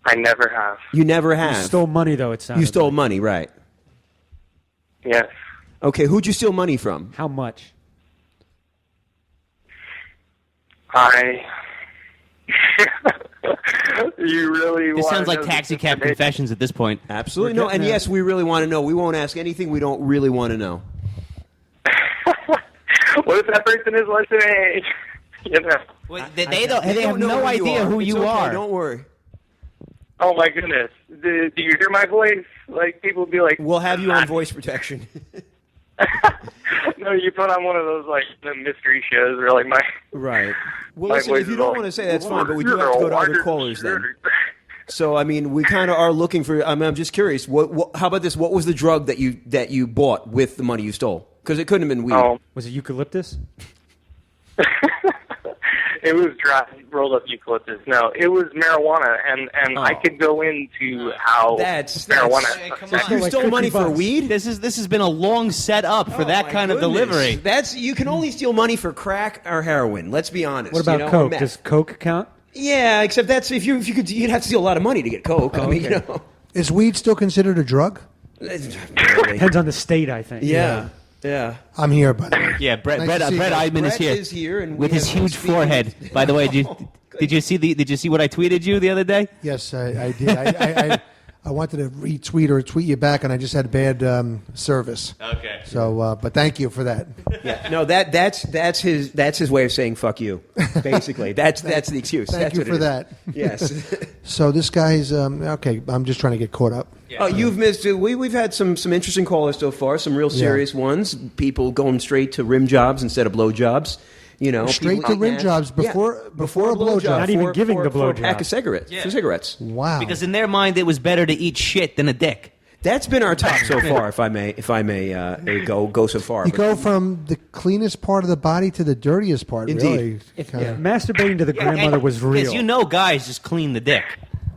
I never have. You never have? You stole money, though, it sounds. You stole money, right. Yes. Okay, who'd you steal money from? How much? You really This want sounds to like know Taxi this Cab information? Confessions at this point. Absolutely. No, and yes, we really want to know. We won't ask anything we don't really want to know. What if that person is listening? They have no idea who you are. Don't worry. Oh my goodness! Do you hear my voice? Like people be like, "We'll have you on voice protection." No, you put on one of those like the mystery shows where like my right. Well, my listen, if you don't want to say that's fine, but we do have to go to other callers then. So I mean, we kind of are looking for. I'm just curious. How about this? What was the drug that you bought with the money you stole? Because it couldn't have been weed. Was it eucalyptus? It was dry, rolled up eucalyptus. No, it was marijuana, and I could go into how marijuana. You stole money for weed? This has been a long setup for that kind of delivery. You can only steal money for crack or heroin. Let's be honest. What about coke? Does coke count? Yeah, except that's if you could, you'd have to steal a lot of money to get coke. I mean, Is weed still considered a drug? Depends on the state, I think. Yeah. I'm here, by the way. Yeah, Brett Nice Eidman is here and with his huge forehead. By the way, did you see what I tweeted you the other day? Yes, I did. I wanted to retweet or tweet you back, and I just had bad service. Okay. So, but thank you for that. Yeah. No, that's his way of saying fuck you. Basically, that's the excuse. Thank you for that. Yes. So this guy's okay. I'm just trying to get caught up. Oh, you've missed it. We've had some interesting callers so far. Some real serious ones. People going straight to rim jobs instead of blow jobs. Straight to rim jobs before a blow job. Not even giving the blow for a pack of cigarettes. Yeah. For cigarettes. Wow. Because in their mind, it was better to eat shit than a dick. That's been our talk so far. If I may go so far. You go from the cleanest part of the body to the dirtiest part. Indeed. Really. If masturbating to the grandmother was real. Because guys just clean the dick.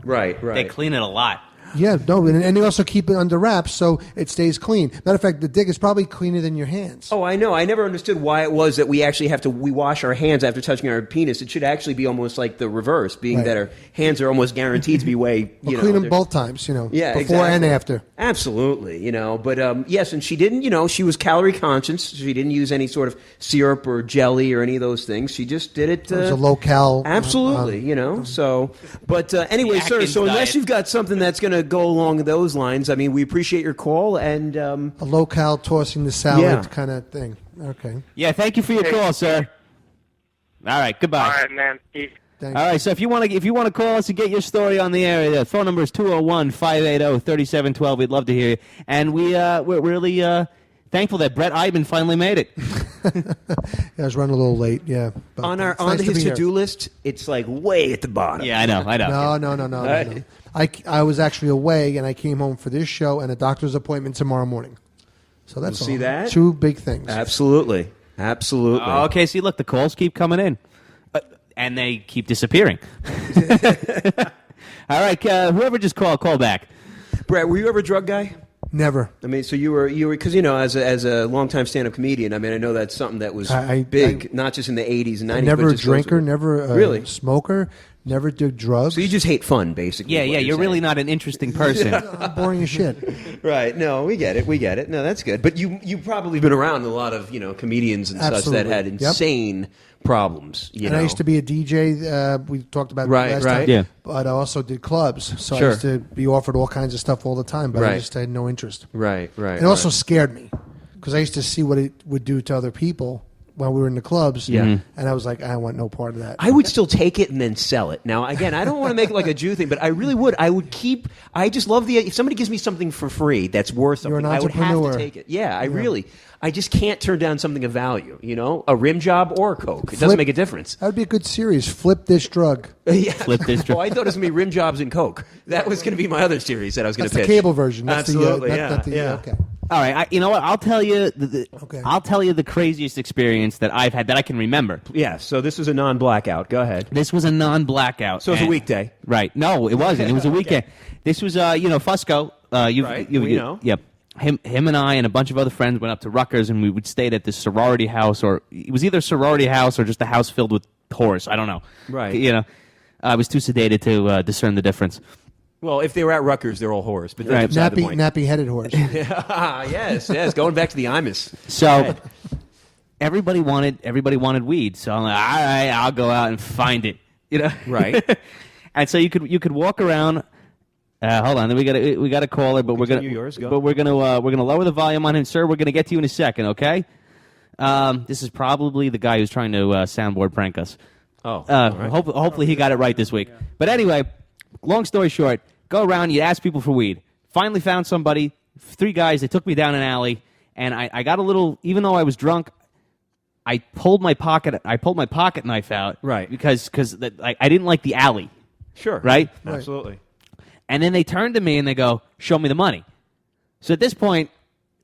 Right. They clean it a lot. Yeah, no, and they also keep it under wraps so it stays clean. Matter of fact, the dick is probably cleaner than your hands. Oh, I know. I never understood why it was that we actually we wash our hands after touching our penis. It should actually be almost like the reverse, being that our hands are almost guaranteed to be way. Clean them both times, Yeah, before exactly. and after. Absolutely, But yes, and she didn't. She was calorie conscious. She didn't use any sort of syrup or jelly or any of those things. She just did it. It was a low cal. Absolutely, So, but anyway, sir. Atkins So unless diet. you've got something that's going to go along those lines, I mean, we appreciate your call and a low cal tossing the salad Yeah. kind of thing. Okay. Yeah, thank you for your call, sir. All right, goodbye. All right, man. Peace. All right, so if you want to call us and get your story on the air, the phone number is 201-580-3712. We'd love to hear you. And we're really thankful that Brett Iben finally made it. I was running a little late, yeah. But on it's nice his be here. to-do list, it's like way at the bottom. Yeah, I know. No. I was actually away, and I came home for this show and a doctor's appointment tomorrow morning. So that's See all. that? Two big things. Absolutely. Okay, see, look, the calls keep coming in. And they keep disappearing. All right, whoever just call back. Brett, were you ever a drug guy? Never. I mean, so you were because as a longtime stand-up comedian, I mean, I know that's something that was big, not just in the 80s and 90s. Never but a just drinker, never a really smoker, never did drugs. So you just hate fun, basically. Yeah, is what you're saying. really not an interesting person. I'm boring as shit. Right. No, we get it. No, that's good. But you probably been around a lot of comedians and such that had insane problems. And I used to be a DJ. We talked about Right, last right. time. Yeah. But I also did clubs, so Sure. I used to be offered all kinds of stuff all the time. But I Right. just had no interest. Right. It also scared me because I used to see what it would do to other people while we were in the clubs. Yeah. And I was like, I want no part of that. I would still take it and then sell it. Now, again, I don't want to make it like a Jew thing, but I really would. I would keep. I just love if somebody gives me something for free that's worth something, You're an I would have entrepreneur. to take it. Yeah, I just can't turn down something of value. A rim job or a Coke. It doesn't make a difference. That would be a good series. Flip this drug. Yeah. Flip this drug. Oh, I thought it was going to be rim jobs and Coke. That was going to be my other series that I was going That's to the pitch. cable version. That's Absolutely, the, Okay. All right, you know what? I'll tell you. Okay. I'll tell you the craziest experience that I've had that I can remember. Yeah, so this was a non-blackout. Go ahead. This was a non-blackout. So it was a and- weekday. Right? No, it wasn't. It was a weekend. This was, Fusco. Right, we know. Yep. Him and I and a bunch of other friends went up to Rutgers, and we would stay at this sorority house, or it was either a sorority house or just a house filled with whores. I don't know. Right. I was too sedated to discern the difference. Well, if they were at Rutgers, they're all whores. But that's beside the point. Nappy-headed horse. yes. Going back to the Imus. So everybody wanted weed. So I'm like, all right, I'll go out and find it. Right. And so you could walk around. Hold on, we got a caller, but we're gonna lower the volume on him, sir. We're gonna get to you in a second, okay? This is probably the guy who's trying to soundboard prank us. Oh, all right. Hopefully he got it right this week. But anyway, long story short, go around, you ask people for weed. Finally found somebody, 3 guys. They took me down an alley, and I got a little. Even though I was drunk, I pulled my pocket knife out, right? Because I didn't like the alley. Sure. Right? Absolutely. And then they turned to me and they go, "Show me the money." So at this point,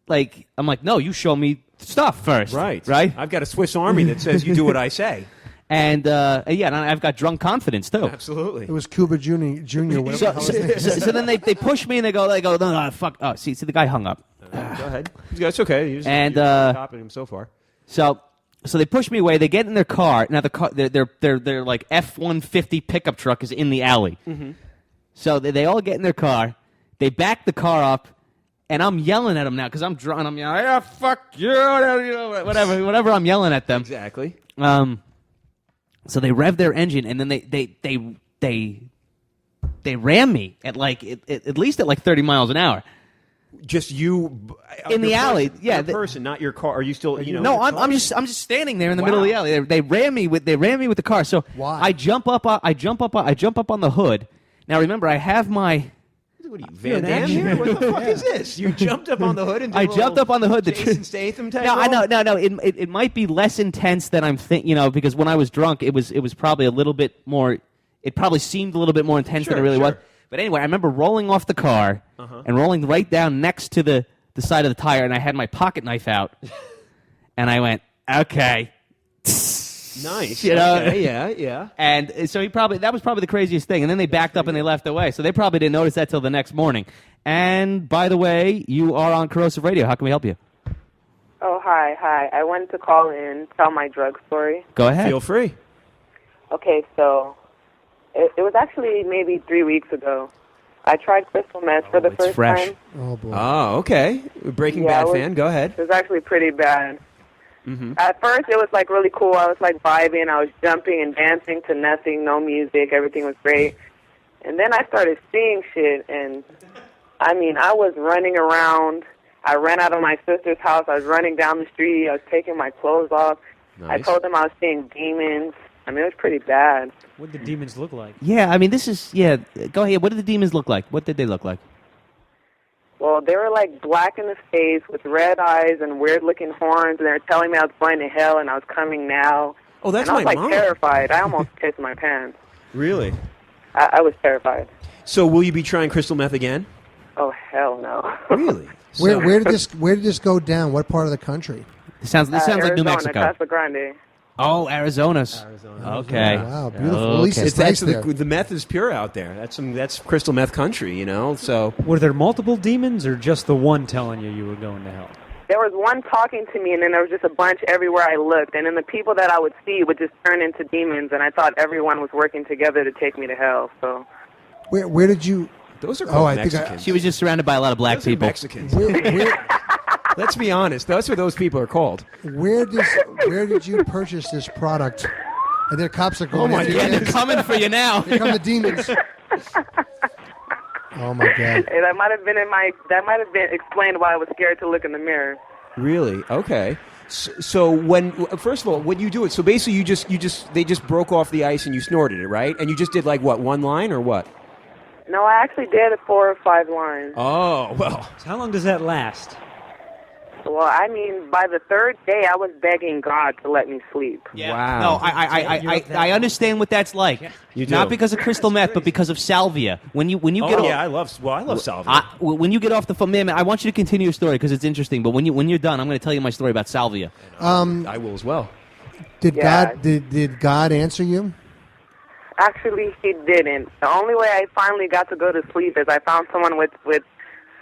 I'm like, "No, you show me stuff first." Right. Right? I've got a Swiss Army that says you do what I say. And and I've got drunk confidence too. Absolutely. It was Cuba Jr. Whatever the hell his name is. So then they push me and they go, no, fuck. Oh, see, the guy hung up. Go ahead. It's okay. You're copying him so far. So they push me away. They get in their car. Now the car, their like F-150 pickup truck is in the alley. Mm-hmm. So they all get in their car. They back the car up, and I'm yelling at them now because I'm drunk. I'm yelling, "Yeah, fuck you," whatever. I'm yelling at them. Exactly. So they rev their engine, and then they ram me at at least at 30 miles an hour. Just you in the alley, yeah. Your person, not your car. Are you still? No, I'm just standing there in the middle of the alley. They ram me with the car. So why? I jump up on the hood. Now remember, I have my. What are you, Van Damme here? What the fuck is this? You jumped up on the hood and did I jumped up on the hood. Jason Statham type No, role? No. It might be less intense than I'm thinking. Because when I was drunk, it was probably a little bit more. It probably seemed a little bit more intense than it really was. But anyway, I remember rolling off the car and rolling right down next to the side of the tire, and I had my pocket knife out. And I went, okay. Nice. You know? Okay, yeah. And so that was probably the craziest thing. And then they backed up and they left away. So they probably didn't notice that till the next morning. And by the way, you are on Corrosive Radio. How can we help you? Oh, hi. I wanted to call in, tell my drug story. Go ahead. Feel free. Okay, so it was actually maybe 3 weeks ago. I tried crystal meth for the first fresh. time. Oh, boy. Oh, okay. Breaking Bad fan. Go ahead. It was actually pretty bad. Mm-hmm. At first, it was like really cool. I was like vibing. I was jumping and dancing to nothing, no music. Everything was great. And then I started seeing shit, and I mean, I was running around. I ran out of my sister's house. I was running down the street. I was taking my clothes off. Nice. I told them I was seeing demons. I mean, it was pretty bad. What did the demons look like? Yeah, I mean, this is, go ahead. What did the demons look like? What did they look like? Well, they were like black in the face with red eyes and weird-looking horns, and they were telling me I was going to hell and I was coming now. Oh, that's and I was my like mom. terrified. I almost pissed my pants. Really? I was terrified. So will you be trying crystal meth again? Oh, hell no. Really? Where did this go down? What part of the country? This sounds like Arizona, New Mexico. Casa Grande. Oh, Arizona's. Okay. Wow, beautiful. At least it's nice there. The meth is pure out there. That's crystal meth country, you know. So Were there multiple demons or just the one telling you were going to hell? There was one talking to me, and then there was just a bunch everywhere I looked. And then the people that I would see would just turn into demons, and I thought everyone was working together to take me to hell. So Where did you? those are called Mexicans. She was just surrounded by a lot of black Those are people. Mexicans. Where, Let's be honest. That's what those people are called. where did you purchase this product? And the cops are going. Oh, my after you. Yeah, they're coming for you now. Here come the demons. Oh my God! hey, that might have been explained why I was scared to look in the mirror. Really? Okay. So when first of all, when you do it, so basically they just broke off the ice and you snorted it, right? And you just did like what, one line or what? No, I actually did 4 or 5 lines. Oh well. So how long does that last? Well, I mean, by the 3rd day, I was begging God to let me sleep. Yeah. Wow. No, I understand what that's like. You do. Not because of crystal meth, but because of salvia. When you get off, I love salvia. when you get off the phone, man, I want you to continue your story because it's interesting. But when you're done, I'm going to tell you my story about salvia. I will as well. Did Yeah. God answer you? Actually, he didn't. The only way I finally got to go to sleep is I found someone with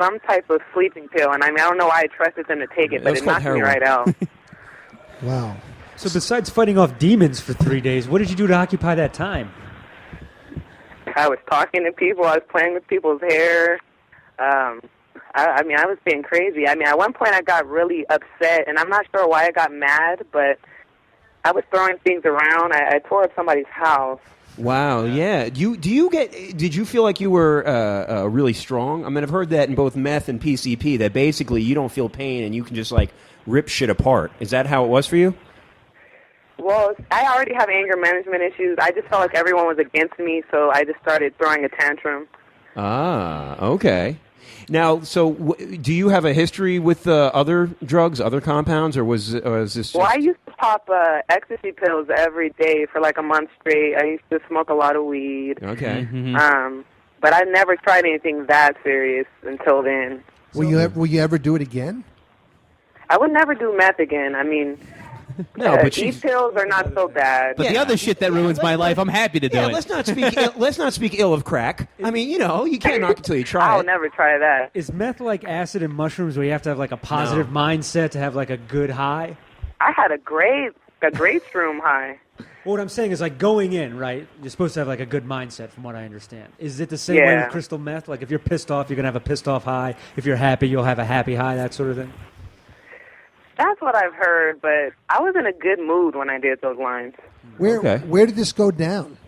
some type of sleeping pill, and I mean, I don't know why I trusted them to take it, but was it called knocked me heroin. right out. Wow. So besides fighting off demons for 3 days, what did you do to occupy that time? I was talking to people. I was playing with people's hair. I mean, I was being crazy. I mean, at one point I got really upset, and I'm not sure why I got mad, but I was throwing things around. I tore up somebody's house. Wow, yeah. Did you feel like you were really strong? I mean, I've heard that in both meth and PCP, that basically you don't feel pain and you can just like rip shit apart. Is that how it was for you? Well, I already have anger management issues. I just felt like everyone was against me, so I just started throwing a tantrum. Ah, okay. Now, so do you have a history with other drugs, other compounds, or was this just... Well, I used to pop ecstasy pills every day for like a month straight. I used to smoke a lot of weed. Okay. Mm-hmm. But I never tried anything that serious until then. Will you ever do it again? I would never do meth again. I mean, No, but these pills are not so bad. But the other shit that ruins my life, I'm happy to do it. let's not speak ill of crack. I mean, you can't knock it till you try I'll it. never try that. Is meth like acid and mushrooms where you have to have like a positive mindset to have like a good high? I had a great shroom high. Well, what I'm saying is like going in, right? You're supposed to have like a good mindset from what I understand. Is it the same way Yeah. with crystal meth? Like if you're pissed off, you're going to have a pissed off high. If you're happy, you'll have a happy high, that sort of thing? That's what I've heard, but I was in a good mood when I did those lines. Where did this go down?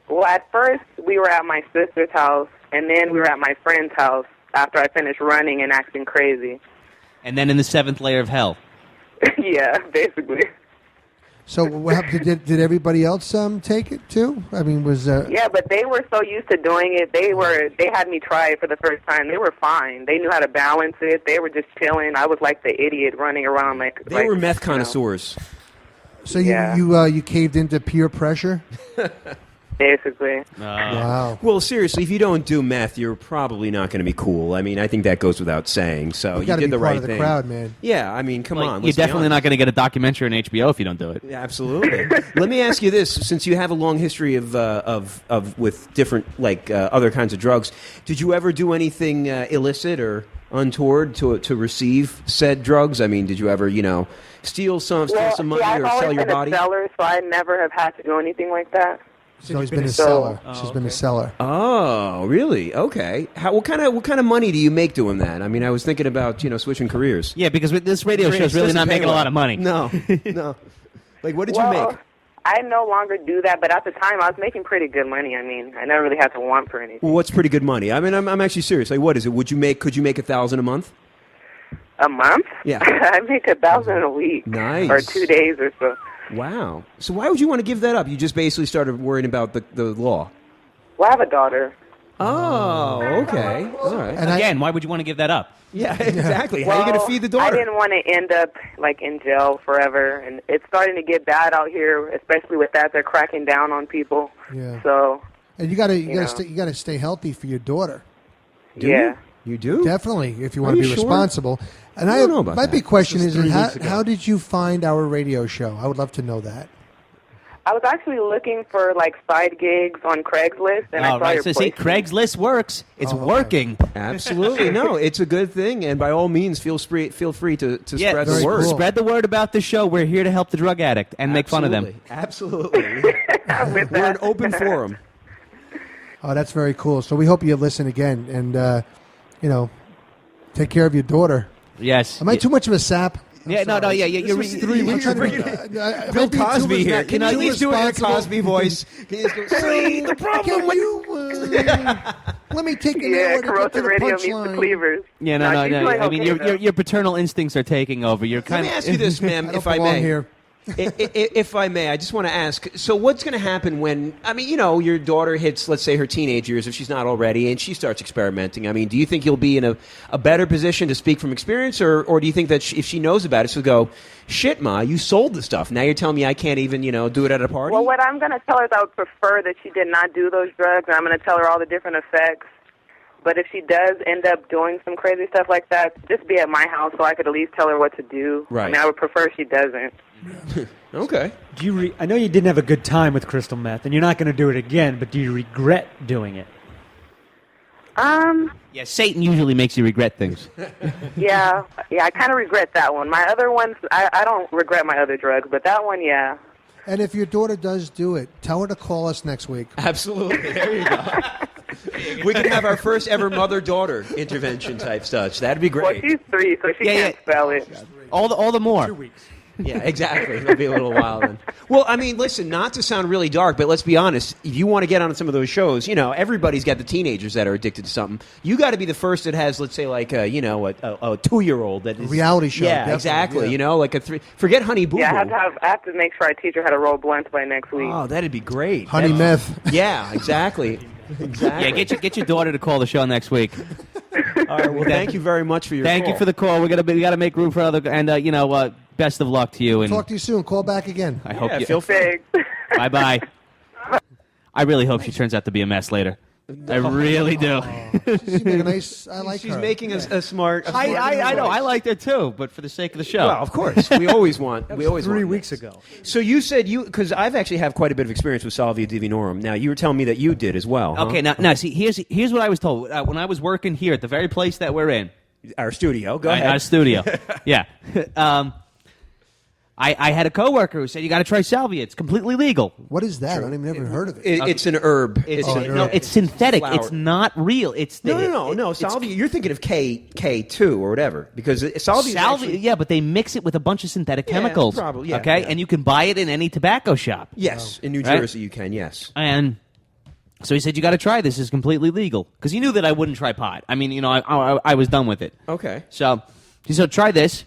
Well, at first, we were at my sister's house, and then we were at my friend's house after I finished running and acting crazy. And then in the 7th layer of hell. Yeah, basically. So what happened? Did everybody else take it too? I mean, was Yeah, but they were so used to doing it. They had me try it for the first time. They were fine. They knew how to balance it. They were just chilling. I was like the idiot running around They were meth connoisseurs. So you caved into peer pressure? basically. Wow. Well, seriously, if you don't do meth, you're probably not going to be cool. I mean, I think that goes without saying. So you gotta did be the part right of the thing. crowd, man. Yeah, I mean, come on. You're let's be definitely not honest. going to get a documentary on HBO if you don't do it. Yeah, absolutely. Let me ask you this: since you have a long history of with different other kinds of drugs, did you ever do anything illicit or untoward to receive said drugs? I mean, did you ever steal some money I've or always sell your been body? a seller, so I never have had to do anything like that. She's always been a seller. She's been a seller. Oh, really? Okay. What kind of money do you make doing that? I mean, I was thinking about switching careers. Yeah, because with this radio show is really doesn't not pay making a well. lot of money. No, no. Like, what did you Well, make? I no longer do that, but at the time I was making pretty good money. I mean, I never really had to want for anything. Well, what's pretty good money? I mean, I'm actually serious. Like, what is it? Could you make $1,000 a month? A month? Yeah. I make $1,000 a week. Nice. Or 2 days or so. Wow. So why would you want to give that up? You just basically started worrying about the law. Well, I have a daughter. Oh, okay. All right. And again, why would you want to give that up? Yeah, exactly. How are you going to feed the daughter? I didn't want to end up in jail forever, and it's starting to get bad out here, especially with that. They're cracking down on people. Yeah. So. And you gotta stay healthy for your daughter. Yeah. You do? Definitely, if you Are want to be you sure? responsible. And I don't know about my that. big question This is, was 3 weeks ago. how did you find our radio show? I would love to know that. I was actually looking for side gigs on Craigslist, and I All saw right, your so see, place. Craigslist works. It's working. Absolutely. No, it's a good thing, and by all means, feel free to spread the word. Spread the word about the show. We're here to help the drug addict and make fun of them. Absolutely. We're an open forum. Oh, that's very cool. So we hope you listen again and, take care of your daughter. Yes. Am I too much of a sap? Yeah, no, yeah. You're was 3 weeks ago. Bill Cosby here. Can you at least do a Cosby voice? Can you just go, "See, the problem with let me take an Yeah, hour to get to Corrosive the Radio meets the punchline. Cleavers. Yeah, Nah, no. she's doing I mean, okay, though. your paternal instincts are taking over. You're Let kind me of ask you this, ma'am, if I belong may. here. If I may, I just want to ask. So, what's going to happen when? I mean, your daughter hits, let's say, her teenage years, if she's not already, and she starts experimenting. I mean, do you think you'll be in a better position to speak from experience, or do you think that if she knows about it, she'll go, "Shit, Ma, you sold the stuff. Now you're telling me I can't even, do it at a party." Well, what I'm going to tell her is I would prefer that she did not do those drugs, and I'm going to tell her all the different effects. But if she does end up doing some crazy stuff like that, just be at my house so I could at least tell her what to do. Right. I mean, I would prefer she doesn't. Okay. Do you? I know you didn't have a good time with crystal meth, and you're not going to do it again. But do you regret doing it? Yeah, Satan usually makes you regret things. Yeah, I kind of regret that one. My other ones, I don't regret my other drugs, but that one, yeah. And if your daughter does do it, tell her to call us next week. Absolutely. There you go. We can have our first ever mother-daughter intervention type stuff. That'd be Well, great. she's 3, so she can't spell it. All the more. 2 weeks. Yeah, exactly. It'll be a little while then. Well, I mean, listen, not to sound really dark, but let's be honest. If you want to get on some of those shows, everybody's got the teenagers that are addicted to something. You got to be the first that has, let's say, like a 2-year-old that is Reality show, Yeah, definitely, exactly. yeah. Like forget Honey Boo Boo. Yeah, I have to make sure I teach her how to roll blunts by next week. Oh, that'd be great. Honey meth. Yeah, exactly. Exactly. Yeah, get your daughter to call the show next week. All right. Well, thank you very much for your Thank call. you for the call. We got to make room for other, and best of luck to you. And Talk to you soon. Call back again. I hope Yeah, you feel free. Bye bye. I really hope she turns out to be a mess later. I really do. She's making a nice. I like She's her. making a smart. I know. I like her too, but for the sake of the show. Well, of course, we always want. That We was always 3 want weeks this. ago. So you said because I've actually have quite a bit of experience with Salvia divinorum. Now you were telling me that you did as well. Huh? Okay, now see, here's what I was told when I was working here at the very place that we're in. Our studio. Go ahead. Our studio. Yeah. I had a coworker who said you got to try salvia. It's completely legal. What is that? I don't even heard of it. It's an herb. It's, Oh, no, herb. it's synthetic. Flower. It's not real. It's No. Salvia. You're thinking of K2 or whatever because salvia. Is Salvia, actually, yeah, but they mix it with a bunch of synthetic chemicals. probably, yeah, okay, yeah. and you can buy it in any tobacco shop. Yes, in New Right? Jersey you can. Yes. And so he said, you got to try this. It's completely legal. Because he knew that I wouldn't try pot. I mean, I was done with it. Okay. So he said, try this.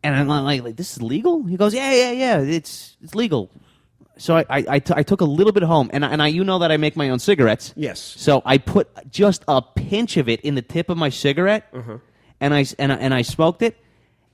And I'm like, this is legal? He goes, yeah, it's legal. So I took a little bit home, and I that I make my own cigarettes. Yes. So I put just a pinch of it in the tip of my cigarette, and I smoked it,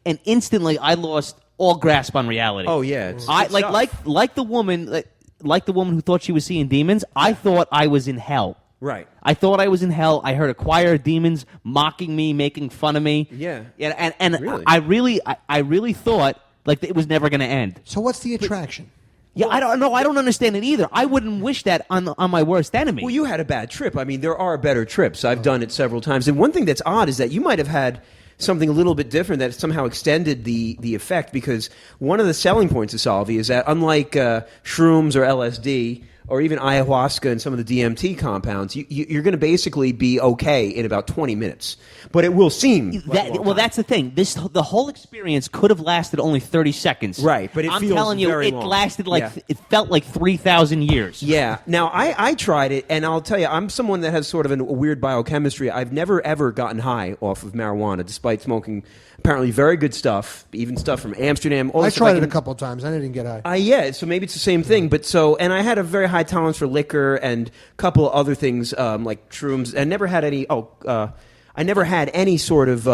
and instantly I lost all grasp on reality. Oh yeah. It's I good stuff. like the woman. like the woman who thought she was seeing demons, I thought I was in hell. Right. I thought I was in hell. I heard a choir of demons mocking me, making fun of me. Yeah. And Really? I really thought like it was never going to end. So what's the attraction? Yeah, I don't know. I don't understand it either. I wouldn't wish that on my worst enemy. Well, you had a bad trip. I mean, there are better trips. I've done it several times. And one thing that's odd is that you might have had something a little bit different that somehow extended the effect, because one of the selling points of Salvia is that unlike shrooms or LSD or even ayahuasca and some of the DMT compounds, you're going to basically be okay in about 20 minutes. But it will seem well, that's the thing. The whole experience could have lasted only 30 seconds. Right, but I'm feels telling you, very it long. lasted like Yeah. it felt like 3,000 years. Yeah. Now, I tried it, and I'll tell you, I'm someone that has sort of a weird biochemistry. I've never, ever gotten high off of marijuana, despite smoking apparently very good stuff, even stuff from Amsterdam. All I the stuff tried it can- a couple of times. I didn't get high. Yeah, so maybe it's the same thing. But and I had a very high tolerance for liquor and a couple of other things like shrooms. I never had any. I never had any sort of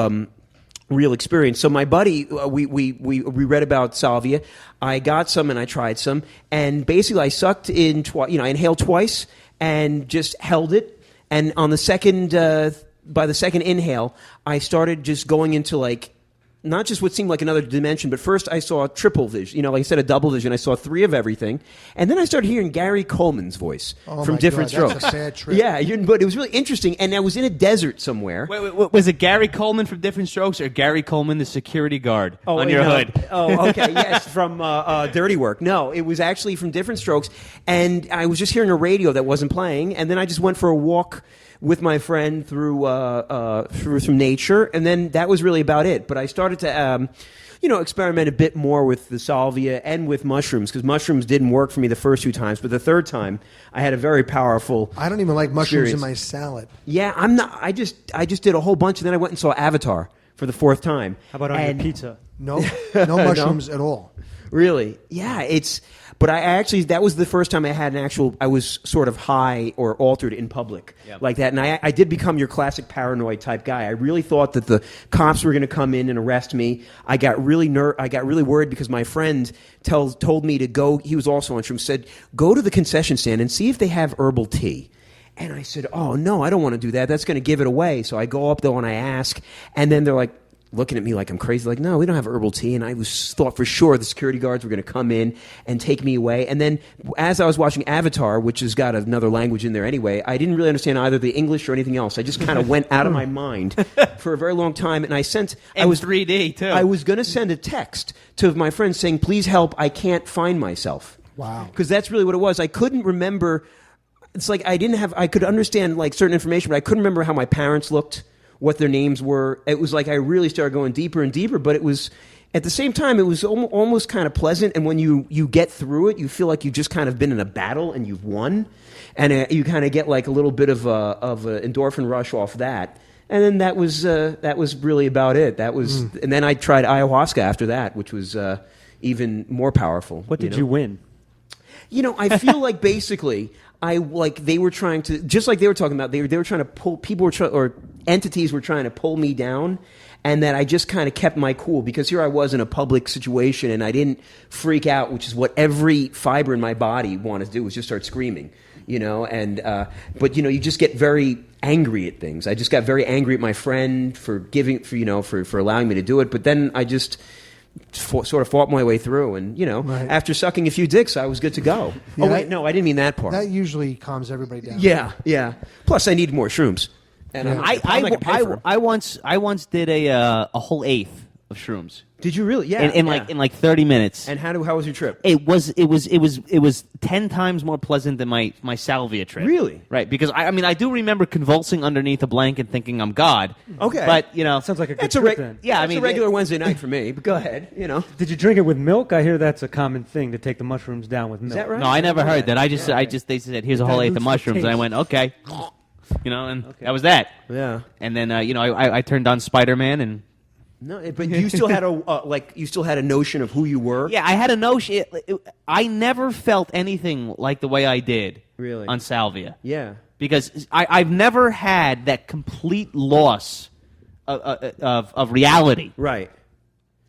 real experience. So my buddy, we read about salvia. I got some and I tried some, and basically I sucked in twice. I inhaled twice and just held it. And on the second, by the second inhale, I started just going into like. Not just what seemed like another dimension, but first I saw triple vision. Like I said, a double vision. I saw 3 of everything. And then I started hearing Gary Coleman's voice from Different God, Strokes. that's a sad trip. Yeah, but it was really interesting. And I was in a desert somewhere. Wait, was it Gary Coleman from Different Strokes or Gary Coleman, the security guard on your hood? Oh, okay. Yes, from Dirty Work. No, it was actually from Different Strokes. And I was just hearing a radio that wasn't playing. And then I just went for a walk with my friend through some nature, and then that was really about it. But I started to, experiment a bit more with the salvia and with mushrooms, because mushrooms didn't work for me the first 2 times, but the third time I had a very powerful. I don't even like mushrooms experience. in my salad. Yeah, I'm not. I just did a whole bunch, and then I went and saw Avatar for the 4th time. How about on your pizza? No mushrooms at all. Really? Yeah, but I actually, that was the first time I had I was sort of high or altered in public like that. And I did become your classic paranoid type guy. I really thought that the cops were going to come in and arrest me. I got really worried because my friend told me to go, he was also on shrooms, said, go to the concession stand and see if they have herbal tea. And I said, oh, no, I don't want to do that. That's going to give it away. So I go up, though, and I ask. And then they're like, looking at me like I'm crazy, like, no, we don't have herbal tea. And I thought for sure the security guards were going to come in and take me away. And then as I was watching Avatar, which has got another language in there anyway, I didn't really understand either the English or anything else. I just kind of went out of my mind for a very long time. And I was 3D, too. I was going to send a text to my friend saying, please help, I can't find myself. Wow. Because that's really what it was. I couldn't remember. It's like I could understand like certain information, but I couldn't remember how my parents looked, what their names were. It was like I really started going deeper and deeper, but it was, at the same time, it was almost kind of pleasant, and when you get through it, you feel like you've just kind of been in a battle and you've won, and you kind of get like a little bit of an endorphin rush off that. And then that was really about it. That was, and then I tried ayahuasca after that, which was even more powerful. What did you win? I feel like basically they were trying to, just like they were talking about, they were trying to pull, or entities were trying to pull me down, and that I just kind of kept my cool, because here I was in a public situation and I didn't freak out, which is what every fiber in my body wanted to do, was just start screaming, but you just get very angry at things. I just got very angry at my friend for for allowing me to do it, but then I just sort of fought my way through, and Right. after sucking a few dicks, I was good to go. Yeah, oh wait, no, I didn't mean that part. That usually calms everybody down. Yeah. Plus, I need more shrooms. And Yeah. I'm not gonna pay for 'em. I once did a whole eighth of shrooms. Did you really? Yeah. In like 30 minutes. And how was your trip? It was 10 times more pleasant than my salvia trip. Really? Right, because I do remember convulsing underneath a blanket thinking I'm God. Okay. But, Sounds like a good That's a trip then. yeah, That's a regular Wednesday night for me. But go ahead. Did you drink it with milk? I hear that's a common thing, to take the mushrooms down with milk. Is that right? No, I never heard that. They said, here's a whole eighth of dilutes the mushrooms, and I taste. went, okay. And that was that. Yeah. And then, I turned on Spider-Man, and No, but you still had a notion of who you were. yeah, I had a notion. I never felt anything like the way I did Really? on salvia. Yeah. Because I've never had that complete loss of reality. Right.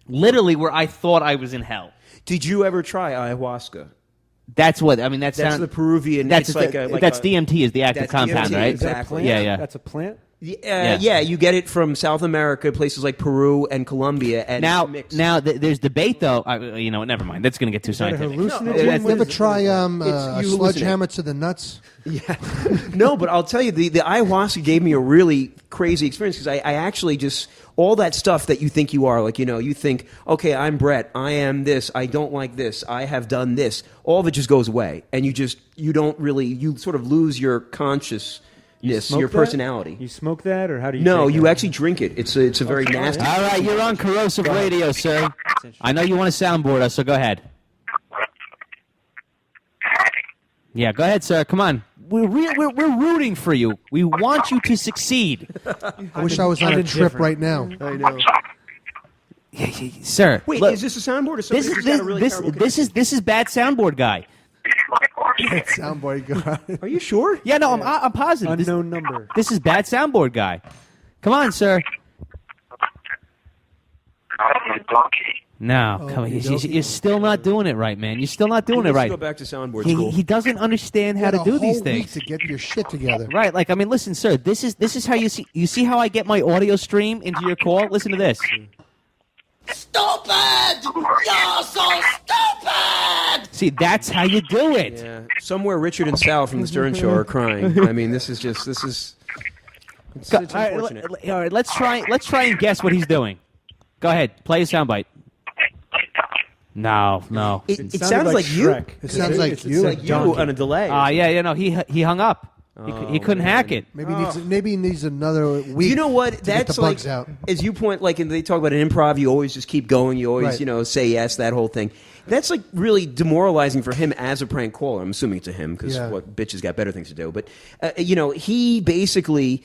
Literally, where I thought I was in hell. Did you ever try ayahuasca? That's what I mean. That's the Peruvian. That's it's that's DMT is the active that's compound, DMT, right? Exactly. Yeah. That's a plant. Yeah, you get it from South America, places like Peru and Colombia. And now, there's debate though. You know, never mind. That's going to get too scientific. You ever try a sledgehammer to the nuts? Yeah. No, but I'll tell you, the ayahuasca gave me a really crazy experience because I actually just all that stuff that you think you are, like you think, okay, I'm Brett, I am this, I don't like this, I have done this. All of it just goes away, and you sort of lose your consciousness. Yes, your personality. You smoke that, or how do you? No, take you that? actually drink it. It's a very nasty. All right, you're on Corrosive Radio, sir. I know you want to soundboard us, so go ahead. Yeah, go ahead, sir. Come on. We're rooting for you. We want you to succeed. I wish I was on a trip right now. I know. Sir. Wait, look, is this a soundboard or something? This is bad soundboard guy. Soundboard guy. Are you sure? Yeah, no, I'm positive. Unknown number. This is bad soundboard guy. Come on, sir. No, come on. You're still not doing it right, man. You're still not doing it right. Go back to soundboard school. He doesn't understand how to do these things. To get your shit together. Right, like I mean, listen, sir. This is how you see how I get my audio stream into your call. Listen to this. Stupid! You're so stupid! See, that's how you do it. Yeah. Somewhere Richard and Sal from the Stern Show are crying. I mean, this is it's unfortunate. All right, let's try and guess what he's doing. Go ahead, play a soundbite. No. It sounds like you. It sounds like you. It's like you on a delay. Yeah. No, he hung up. He couldn't hack it. Maybe he needs another week. You know what? To That's get the like bugs out. as you point, like they talk about an improv. You always just keep going. You always, Right. say yes. That whole thing. That's like really demoralizing for him as a prank caller. I'm assuming to him because what bitches got better things to do. But he basically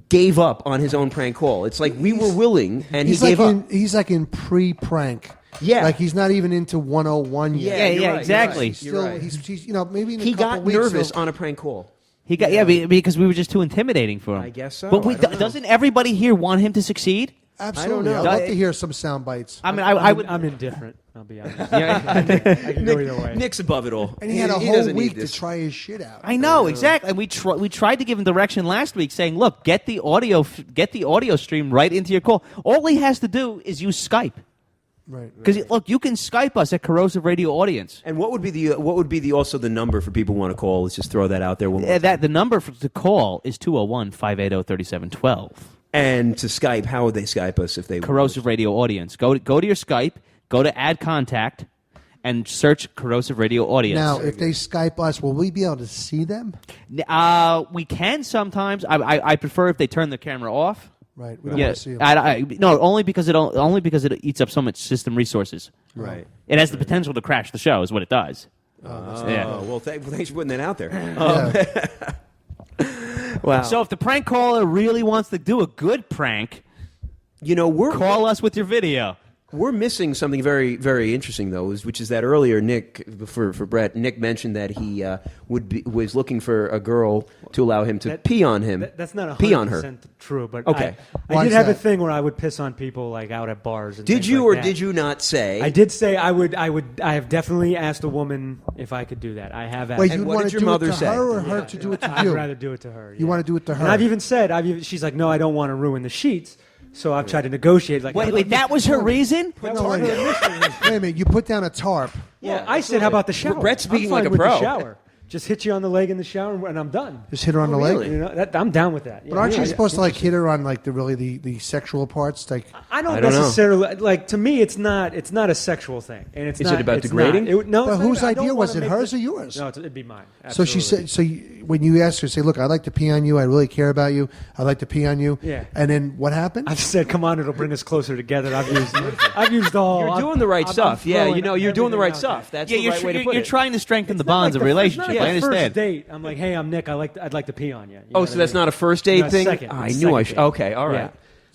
gave up on his own prank call. It's like we were willing, and he gave up. He's like in pre-prank. Yeah. Like he's not even into 101 yet. Yeah, exactly. He's still, he's maybe in a He couple got weeks, nervous so- on a prank call. He got because we were just too intimidating for him. I guess so. But I don't know. doesn't everybody here want him to succeed? Absolutely. I don't I'd know. love to hear some sound bites. I mean, I would. I'm indifferent. I'll be honest. Yeah. I can go either way. Nick's above it all. And he had a whole doesn't week need to this. try his shit out. I know exactly. And we tried to give him direction last week, saying, "Look, get the audio stream right into your call. All he has to do is use Skype." Right. Because look, you can Skype us at Corrosive Radio Audience. And what would be the also the number for people who want to call? Let's just throw that out there. The number to call is 201-580-3712. And to Skype, how would they Skype us if they Corrosive Radio Audience. Go to your Skype, go to Add Contact, and search Corrosive Radio Audience. Now, if they Skype us, will we be able to see them? We can sometimes. I prefer if they turn the camera off. Right. We don't want to see them. No, only because it eats up so much system resources. Right. It has the potential to crash the show, is what it does. Well, thanks for putting that out there. Wow. So if the prank caller really wants to do a good prank, call us with your video. We're missing something very, very interesting, though, which is that earlier, Nick, for Brett, Nick mentioned that he was looking for a girl to allow him to pee on him. That's not 100% pee on her. True, but okay. I did have a thing where I would piss on people like out at bars. And did you like or that. did you not say? I did say I would. I have definitely asked a woman if I could do that. I have asked. Wait, you want to do it to her or her to do it to you? I'd rather do it to her. You want to do it to her? And I've even said, she's like, no, I don't want to ruin the sheets. So I've tried to negotiate. Like, wait, that was her reason? Wait a minute, you put down a tarp. Well, I said, how about the shower? Brett's speaking I'm fine like a with pro. The shower. Just hit you on the leg in the shower, and I'm done. Just hit her on the leg. You know, I'm down with that. But aren't you supposed to like hit her on like the sexual parts? Like I don't necessarily like. To me, it's not a sexual thing, and it's Is not. it about it's degrading? Not. No. But whose I don't idea was wanna it? make Hers the- or yours? No, it'd be mine. So she Absolutely. said. When you asked her, say, "Look, I'd like to pee on you. I really care about you. I'd like to pee on you." Yeah. And then what happened? I've said, "Come on, it'll bring us closer together." I've used all. You're doing the right stuff. I'm you're doing the right everything stuff. That's Yeah, the right way to put you're it. trying to strengthen the bonds of a relationship. It's not I like understand. First date, I'm like, "Hey, I'm Nick. I'd like to pee on you." So that's not a first date No, thing? second. I It's knew I second should. date. Okay, all right. Yeah.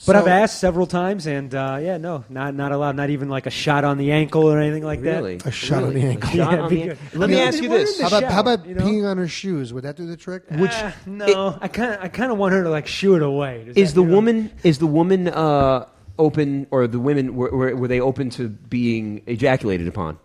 But I've asked several times, and no, not allowed. Not even like a shot on the ankle or anything like Really? A shot on the ankle. Shot on the ankle. Let me ask you this. How about peeing on her shoes? Would that do the trick? No, I kind of want her to like shoo it away. Is the woman open, or the women were they open to being ejaculated upon?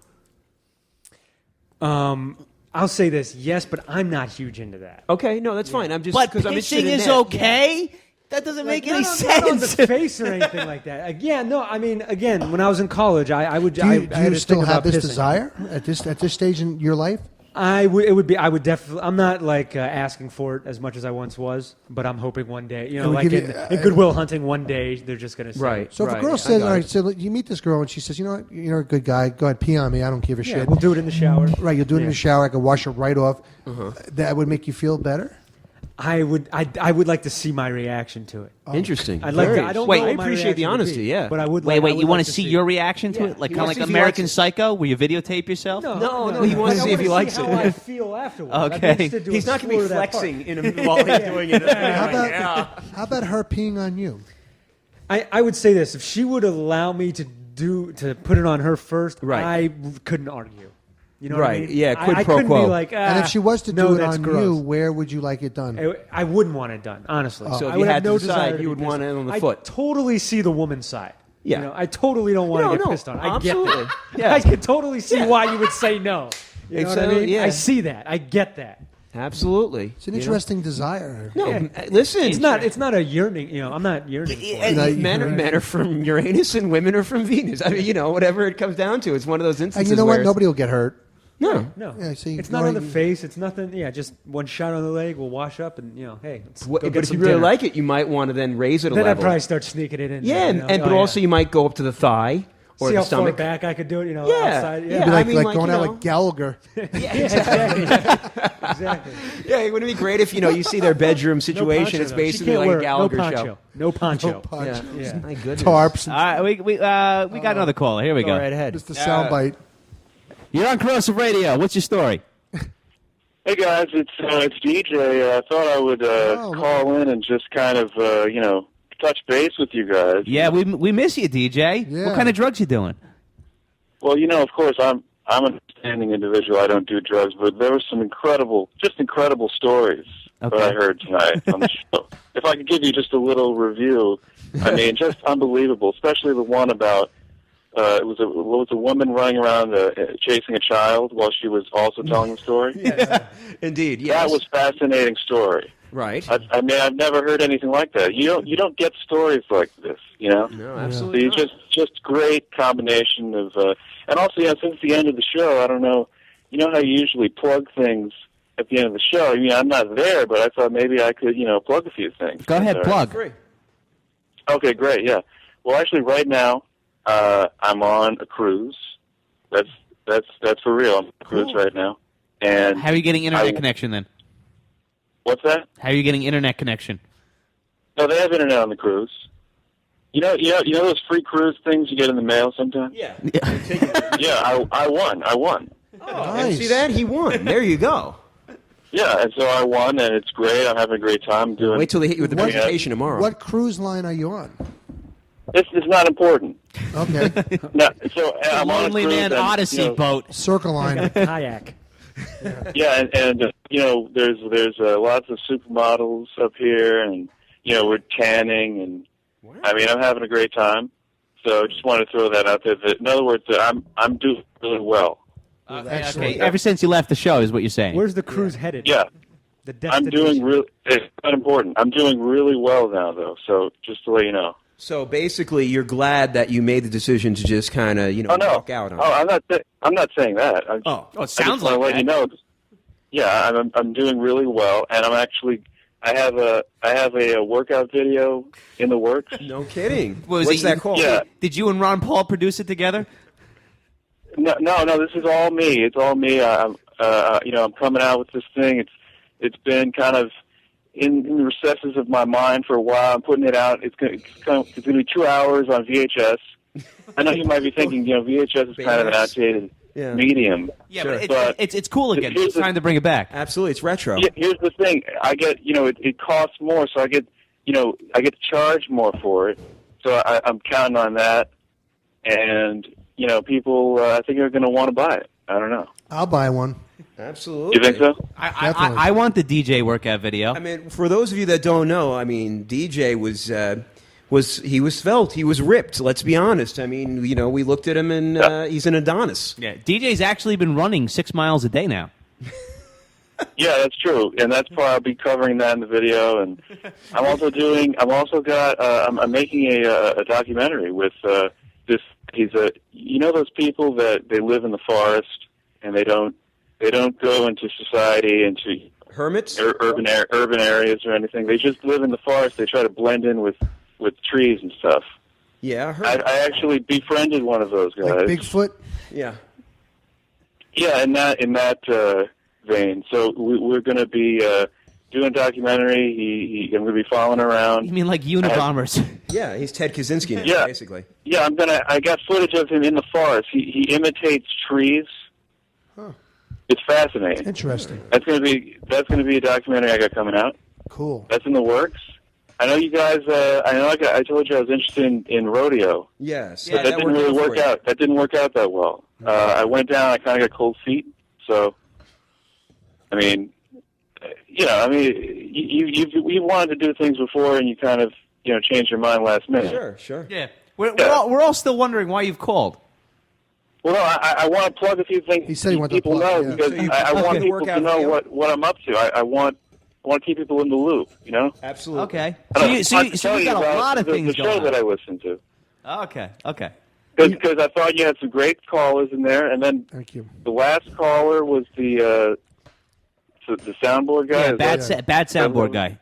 I'll say this, yes, but I'm not huge into that. Okay, no, that's fine. I'm just But because I'm interested pissing in is that. okay? That doesn't make any sense. Not on the face or anything like that. Yeah, no. I mean, again, when I was in college, I would. Do you, I had to still think have about this pissing. desire at this stage in your life? I would definitely. I'm not like asking for it as much as I once was, but I'm hoping one day, It would like give in Goodwill Hunting, one day they're just going to say, Right. So if a girl says, all right, so you meet this girl and she says, you know what, you're a good guy, go ahead, pee on me, I don't give a Yeah, shit. we'll do it in the shower. Right, you'll do it in Yeah. the shower, I can wash it right off. That would make you feel better? I would like to see my reaction to it. Interesting. I'd like. Very. I don't Wait, know I what my appreciate the reaction would honesty. be, Yeah, but I would. Wait, like, I you would want like to see your reaction to it? Like He kind of wants like to see if he American likes it. Psycho, where you videotape yourself? No, he wants to see if he likes how it. I feel afterwards. Okay. I'd be interested to He's not going to be explore that part. flexing while he's doing it. How about her peeing on you? I would say this: if she would allow me to put it on her first, Right. I couldn't argue. You know what I Right, mean? yeah, quid I pro couldn't quo. Be like, And if she was to no, do it that's on gross. you, where would you like it done? I wouldn't want it done, honestly. So if I you would had have to no decide, desire you to would be want pissed. it on the I foot. totally see the woman's side. Yeah. You know, I totally don't want to get pissed on. I get absolutely. that. Yeah. I could totally see why you would say no. You know what I mean? Yeah. I see that. I get that. Absolutely. It's an interesting desire. No, listen. It's not a yearning. You know, I'm not yearning. For it. Men are from Uranus and women are from Venus. I mean, whatever it comes down to, it's one of those instances. And you know where what? Nobody will get hurt. No. Yeah, so it's not on the face. It's nothing. Yeah, just one shot on the leg. We'll wash up and hey. Let's go But get if some you really dinner. like it, you might want to then raise it a then level. I'd probably start sneaking it in. Yeah, there, but also you might go up to the thigh or see the how stomach. far back I could do it. Yeah. Outside. Yeah. It'd be like, I mean, like like, going you out know. like Gallagher. Exactly. Exactly. Yeah, wouldn't it be great if you see their bedroom situation? No poncho, It's though. basically She can't like wear a Gallagher no poncho. show. No poncho. No poncho. Yeah. My goodness. Tarps. All right, we got another caller. Here we go. Go right ahead. Just a soundbite. You're on Corrosive Radio. What's your story? Hey guys, it's DJ. I thought I would call in and just kind of touch base with you guys. Yeah, we miss you, DJ. Yeah. What kind of drugs you doing? Well, of course, I'm an outstanding individual. I don't do drugs, but there were some incredible stories that I heard tonight on the show. If I could give you just a little review, I mean, just unbelievable. Especially the one about it was a woman running around chasing a child while she was also telling the story. Yeah, indeed. Yes. That was a fascinating story. Right. I mean, I've never heard anything like that. You don't get stories like this, No, So absolutely. you just great combination of, and also since the end of the show, I don't know, how you usually plug things at the end of the show. I mean, I'm not there, but I thought maybe I could, plug a few things. Go ahead, plug. Free. Okay, great. Yeah. Well, actually, right now, I'm on a cruise. That's for real. I'm on a cruise right now. And How are you getting internet connection then? What's that? How are you getting internet connection? No, they have internet on the cruise. You know those free cruise things you get in the mail sometimes? Yeah. Yeah, I won. Oh, and see that? He won. There you go. Yeah, and so I won, and it's great. I'm having a great time doing. Wait till they hit you with the What- presentation tomorrow. What cruise line are you on? It's not important. Okay. No, so I'm on a Lonely cruise Man and, Odyssey boat. Circle line. Kayak. Yeah, and there's lots of supermodels up here, and we're tanning, and I mean I'm having a great time. So I just wanted to throw that out there. That, in other words, that I'm doing really well. Okay, ever since you left the show is what you're saying. Where's the cruise headed? Yeah, The I'm destination. doing really. It's not important. I'm doing really well now, though. So just to let you know. So basically, you're glad that you made the decision to just kind of, Oh no! walk out on Oh, I'm not saying that. it I sounds just like want to let that. you know. Yeah, I'm doing really well, and I have a workout video in the works. No kidding. What's that called? Yeah. Did you and Ron Paul produce it together? No. This is all me. It's all me. I'm coming out with this thing. It's been kind of in the recesses of my mind for a while. I'm putting it out. It's going to be 2 hours on VHS. I know you might be thinking, VHS is kind of an outdated medium. Yeah, Sure. but it's cool again. It's time to bring it back. Absolutely, it's retro. Here's the thing. I get, it costs more, so I get to charge more for it. So I'm counting on that. And, people, I think are going to want to buy it. I don't know. I'll buy one. Absolutely. You think so? Definitely. I want the DJ workout video. I mean, for those of you that don't know, I mean, DJ was svelte. He was ripped. Let's be honest. I mean, we looked at him and he's an Adonis. Yeah, DJ's actually been running 6 miles a day now. Yeah, that's true, and that's probably I'll be covering that in the video. And I'm making a documentary with this. Those people that they live in the forest and they don't go into society, into hermits, urban areas or anything. They just live in the forest. They try to blend in with trees and stuff. Yeah, I actually befriended one of those guys. Like Bigfoot. Yeah. Yeah, in that vein. So we're going to be doing a documentary. I'm going to be following around. You mean like Unabomers? Yeah, he's Ted Kaczynski, basically. Yeah, I got footage of him in the forest. He imitates trees. Huh. It's fascinating. Interesting. That's going to be a documentary I got coming out. Cool. That's in the works. I know you guys. I told you I was interested in rodeo. Yes. But that didn't really work out. That didn't work out that well. I went down. I kind of got cold feet. So, I mean, you wanted to do things before, and you kind of change your mind last minute. Sure. Yeah. We're all still wondering why you've called. Well, no, I want to plug a few things. He said he wanted to people plug, know yeah. because So you- I want okay. people Work to out know video? what I'm up to. I want to keep people in the loop. Absolutely. Okay. I So can you've tell you got a about lot of things the going show on. that I listen to. Okay. Because I thought you had some great callers in there, and then Thank you. the last caller was the soundboard guy. Yeah, bad soundboard guy.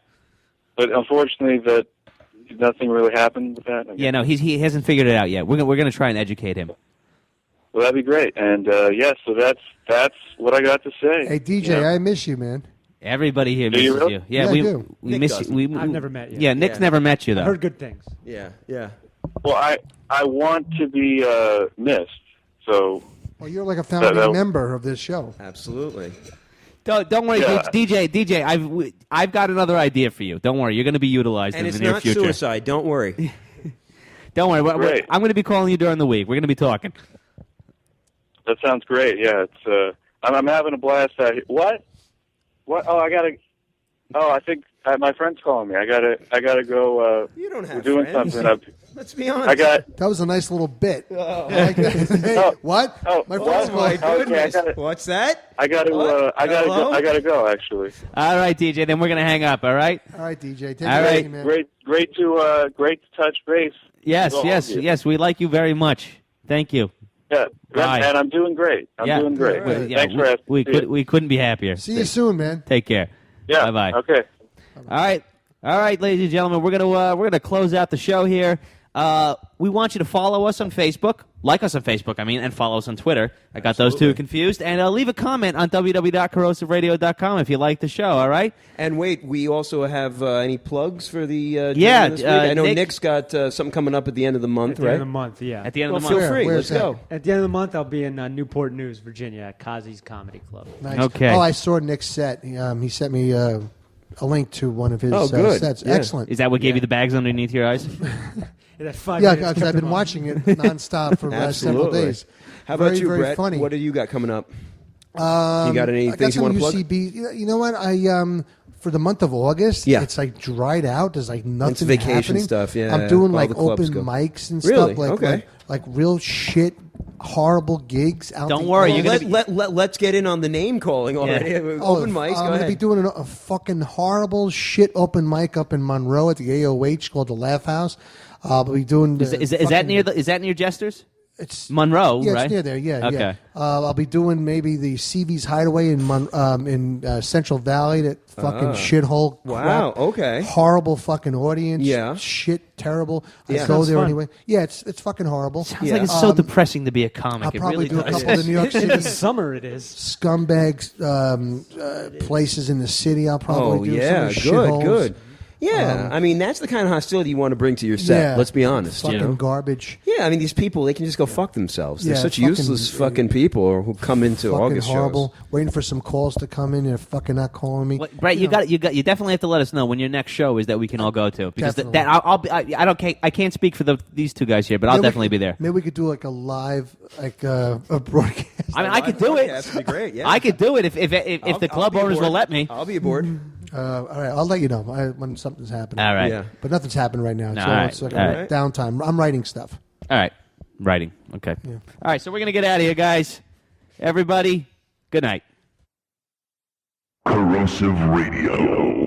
But unfortunately, nothing really happened with that. Yeah, no, he hasn't figured it out yet. We're going to try and educate him. Well, that'd be great. And so that's what I got to say. Hey, DJ, I miss you, man. Everybody here Do you misses really? you. Yeah, I we do. we Nick miss doesn't. you. I've never met you. Yeah, Nick's never met you though. I heard good things. Yeah. Well, I want to be missed. So. Well, you're like a founding member of this show. Absolutely. Don't worry, Yeah. DJ. I've got another idea for you. Don't worry, you're going to be utilized And in it's the near not future. suicide. Don't worry. Don't worry. Great. I'm going to be calling you during the week. We're going to be talking. That sounds great. Yeah, it's. I'm having a blast out here. What? Oh, I gotta. Oh, I think my friend's calling me. I gotta go. You don't have We're doing friends. something. Let's be honest. I got. That was a nice little bit. Oh. I like that. Hey, what? My friend's my calling. goodness. Okay, What's that? I gotta. What? I gotta Hello? go. I gotta go. Actually. All right, DJ. Then we're going to hang up. All right. All right, DJ. Take All it right. easy, man. Great to touch base. Yes. with all of you. Yes. We like you very much. Thank you. Yeah, Bye. and I'm doing great. I'm doing great. Right. Yeah, Thanks for asking. we couldn't be happier. See you soon, man. Take care. Yeah. Bye-bye. Okay. All right, ladies and gentlemen, we're gonna close out the show here. We want you to follow us on Facebook, like us on Facebook, and follow us on Twitter. I got those two confused. And leave a comment on www.corrosiveradio.com if you like the show, all right? And wait, we also have any plugs for the Yeah, this week? I know Nick- Nick's got something coming up at the end of the month, At the right? end of the month, yeah. At the end of the Feel month. free. Where's Let's that? go. At the end of the month, I'll be in Newport News, Virginia, at Kazi's Comedy Club. Nice. Okay. Oh, I saw Nick's set. He sent me a link to one of his good. sets. Yeah. Excellent. Is that what gave you the bags underneath your eyes? That 5 Yeah, minutes because kept I've been him on. watching it nonstop for the last several Absolutely. days. How about Very, you, very Brett? funny. What do you got coming up? You got any I things you got wanna some plug? UCB. You know what? I for the month of August, Yeah. it's like dried out. There's like nothing It's vacation happening. stuff, yeah. I'm doing All like the clubs open go. mics and Really? stuff. Okay. Like real shit, horrible gigs. Out Don't the worry, ass. you're gonna Let's get in on the name calling already. Open mics, I'm go gonna ahead. be doing a fucking horrible shit open mic up in Monroe at the AOH called the Laugh House. I'll be doing. Is that near Jester's? It's Monroe, Yeah, right? it's near there. Yeah, Okay. yeah. I'll be doing maybe the CV's Hideaway in Central Valley. That fucking shithole. Wow, Crap. okay. Horrible fucking audience. Yeah. Shit. Terrible. I Yeah. go Sounds there fun. anyway. Yeah, it's fucking horrible. Sounds like it's so depressing to be a comic. I'll It probably really do a does. couple of the New York In the City summer, it is. scumbags places in the city. I'll probably do. yeah, some good, shitholes. good. Yeah, I mean that's the kind of hostility you want to bring to your set. Yeah. Let's be honest. Fucking you know? garbage. Yeah, I mean these people they can just go fuck themselves. They're Yeah, such fucking- useless fucking people who come into Fucking August horrible. shows. Waiting for some calls to come in. They're fucking not calling me. Well, Brett, you definitely have to let us know when your next show is that we can all go to because Definitely. I can't speak for these two guys here, but I'll Maybe we definitely could- be there. Maybe we could do like a live, like a broadcast. I mean, I could do it. That'd be great. Yeah, I could do it if the I'll club be owners aboard. will let me. I'll be aboard. All right, I'll let you know when something's happening. All right. Yeah. But nothing's happened right now. No, So all right. it's like All right. downtime. I'm writing stuff. All right. Writing. Okay. Yeah. All right, so we're going to get out of here, guys. Everybody, good night. Corrosive Radio.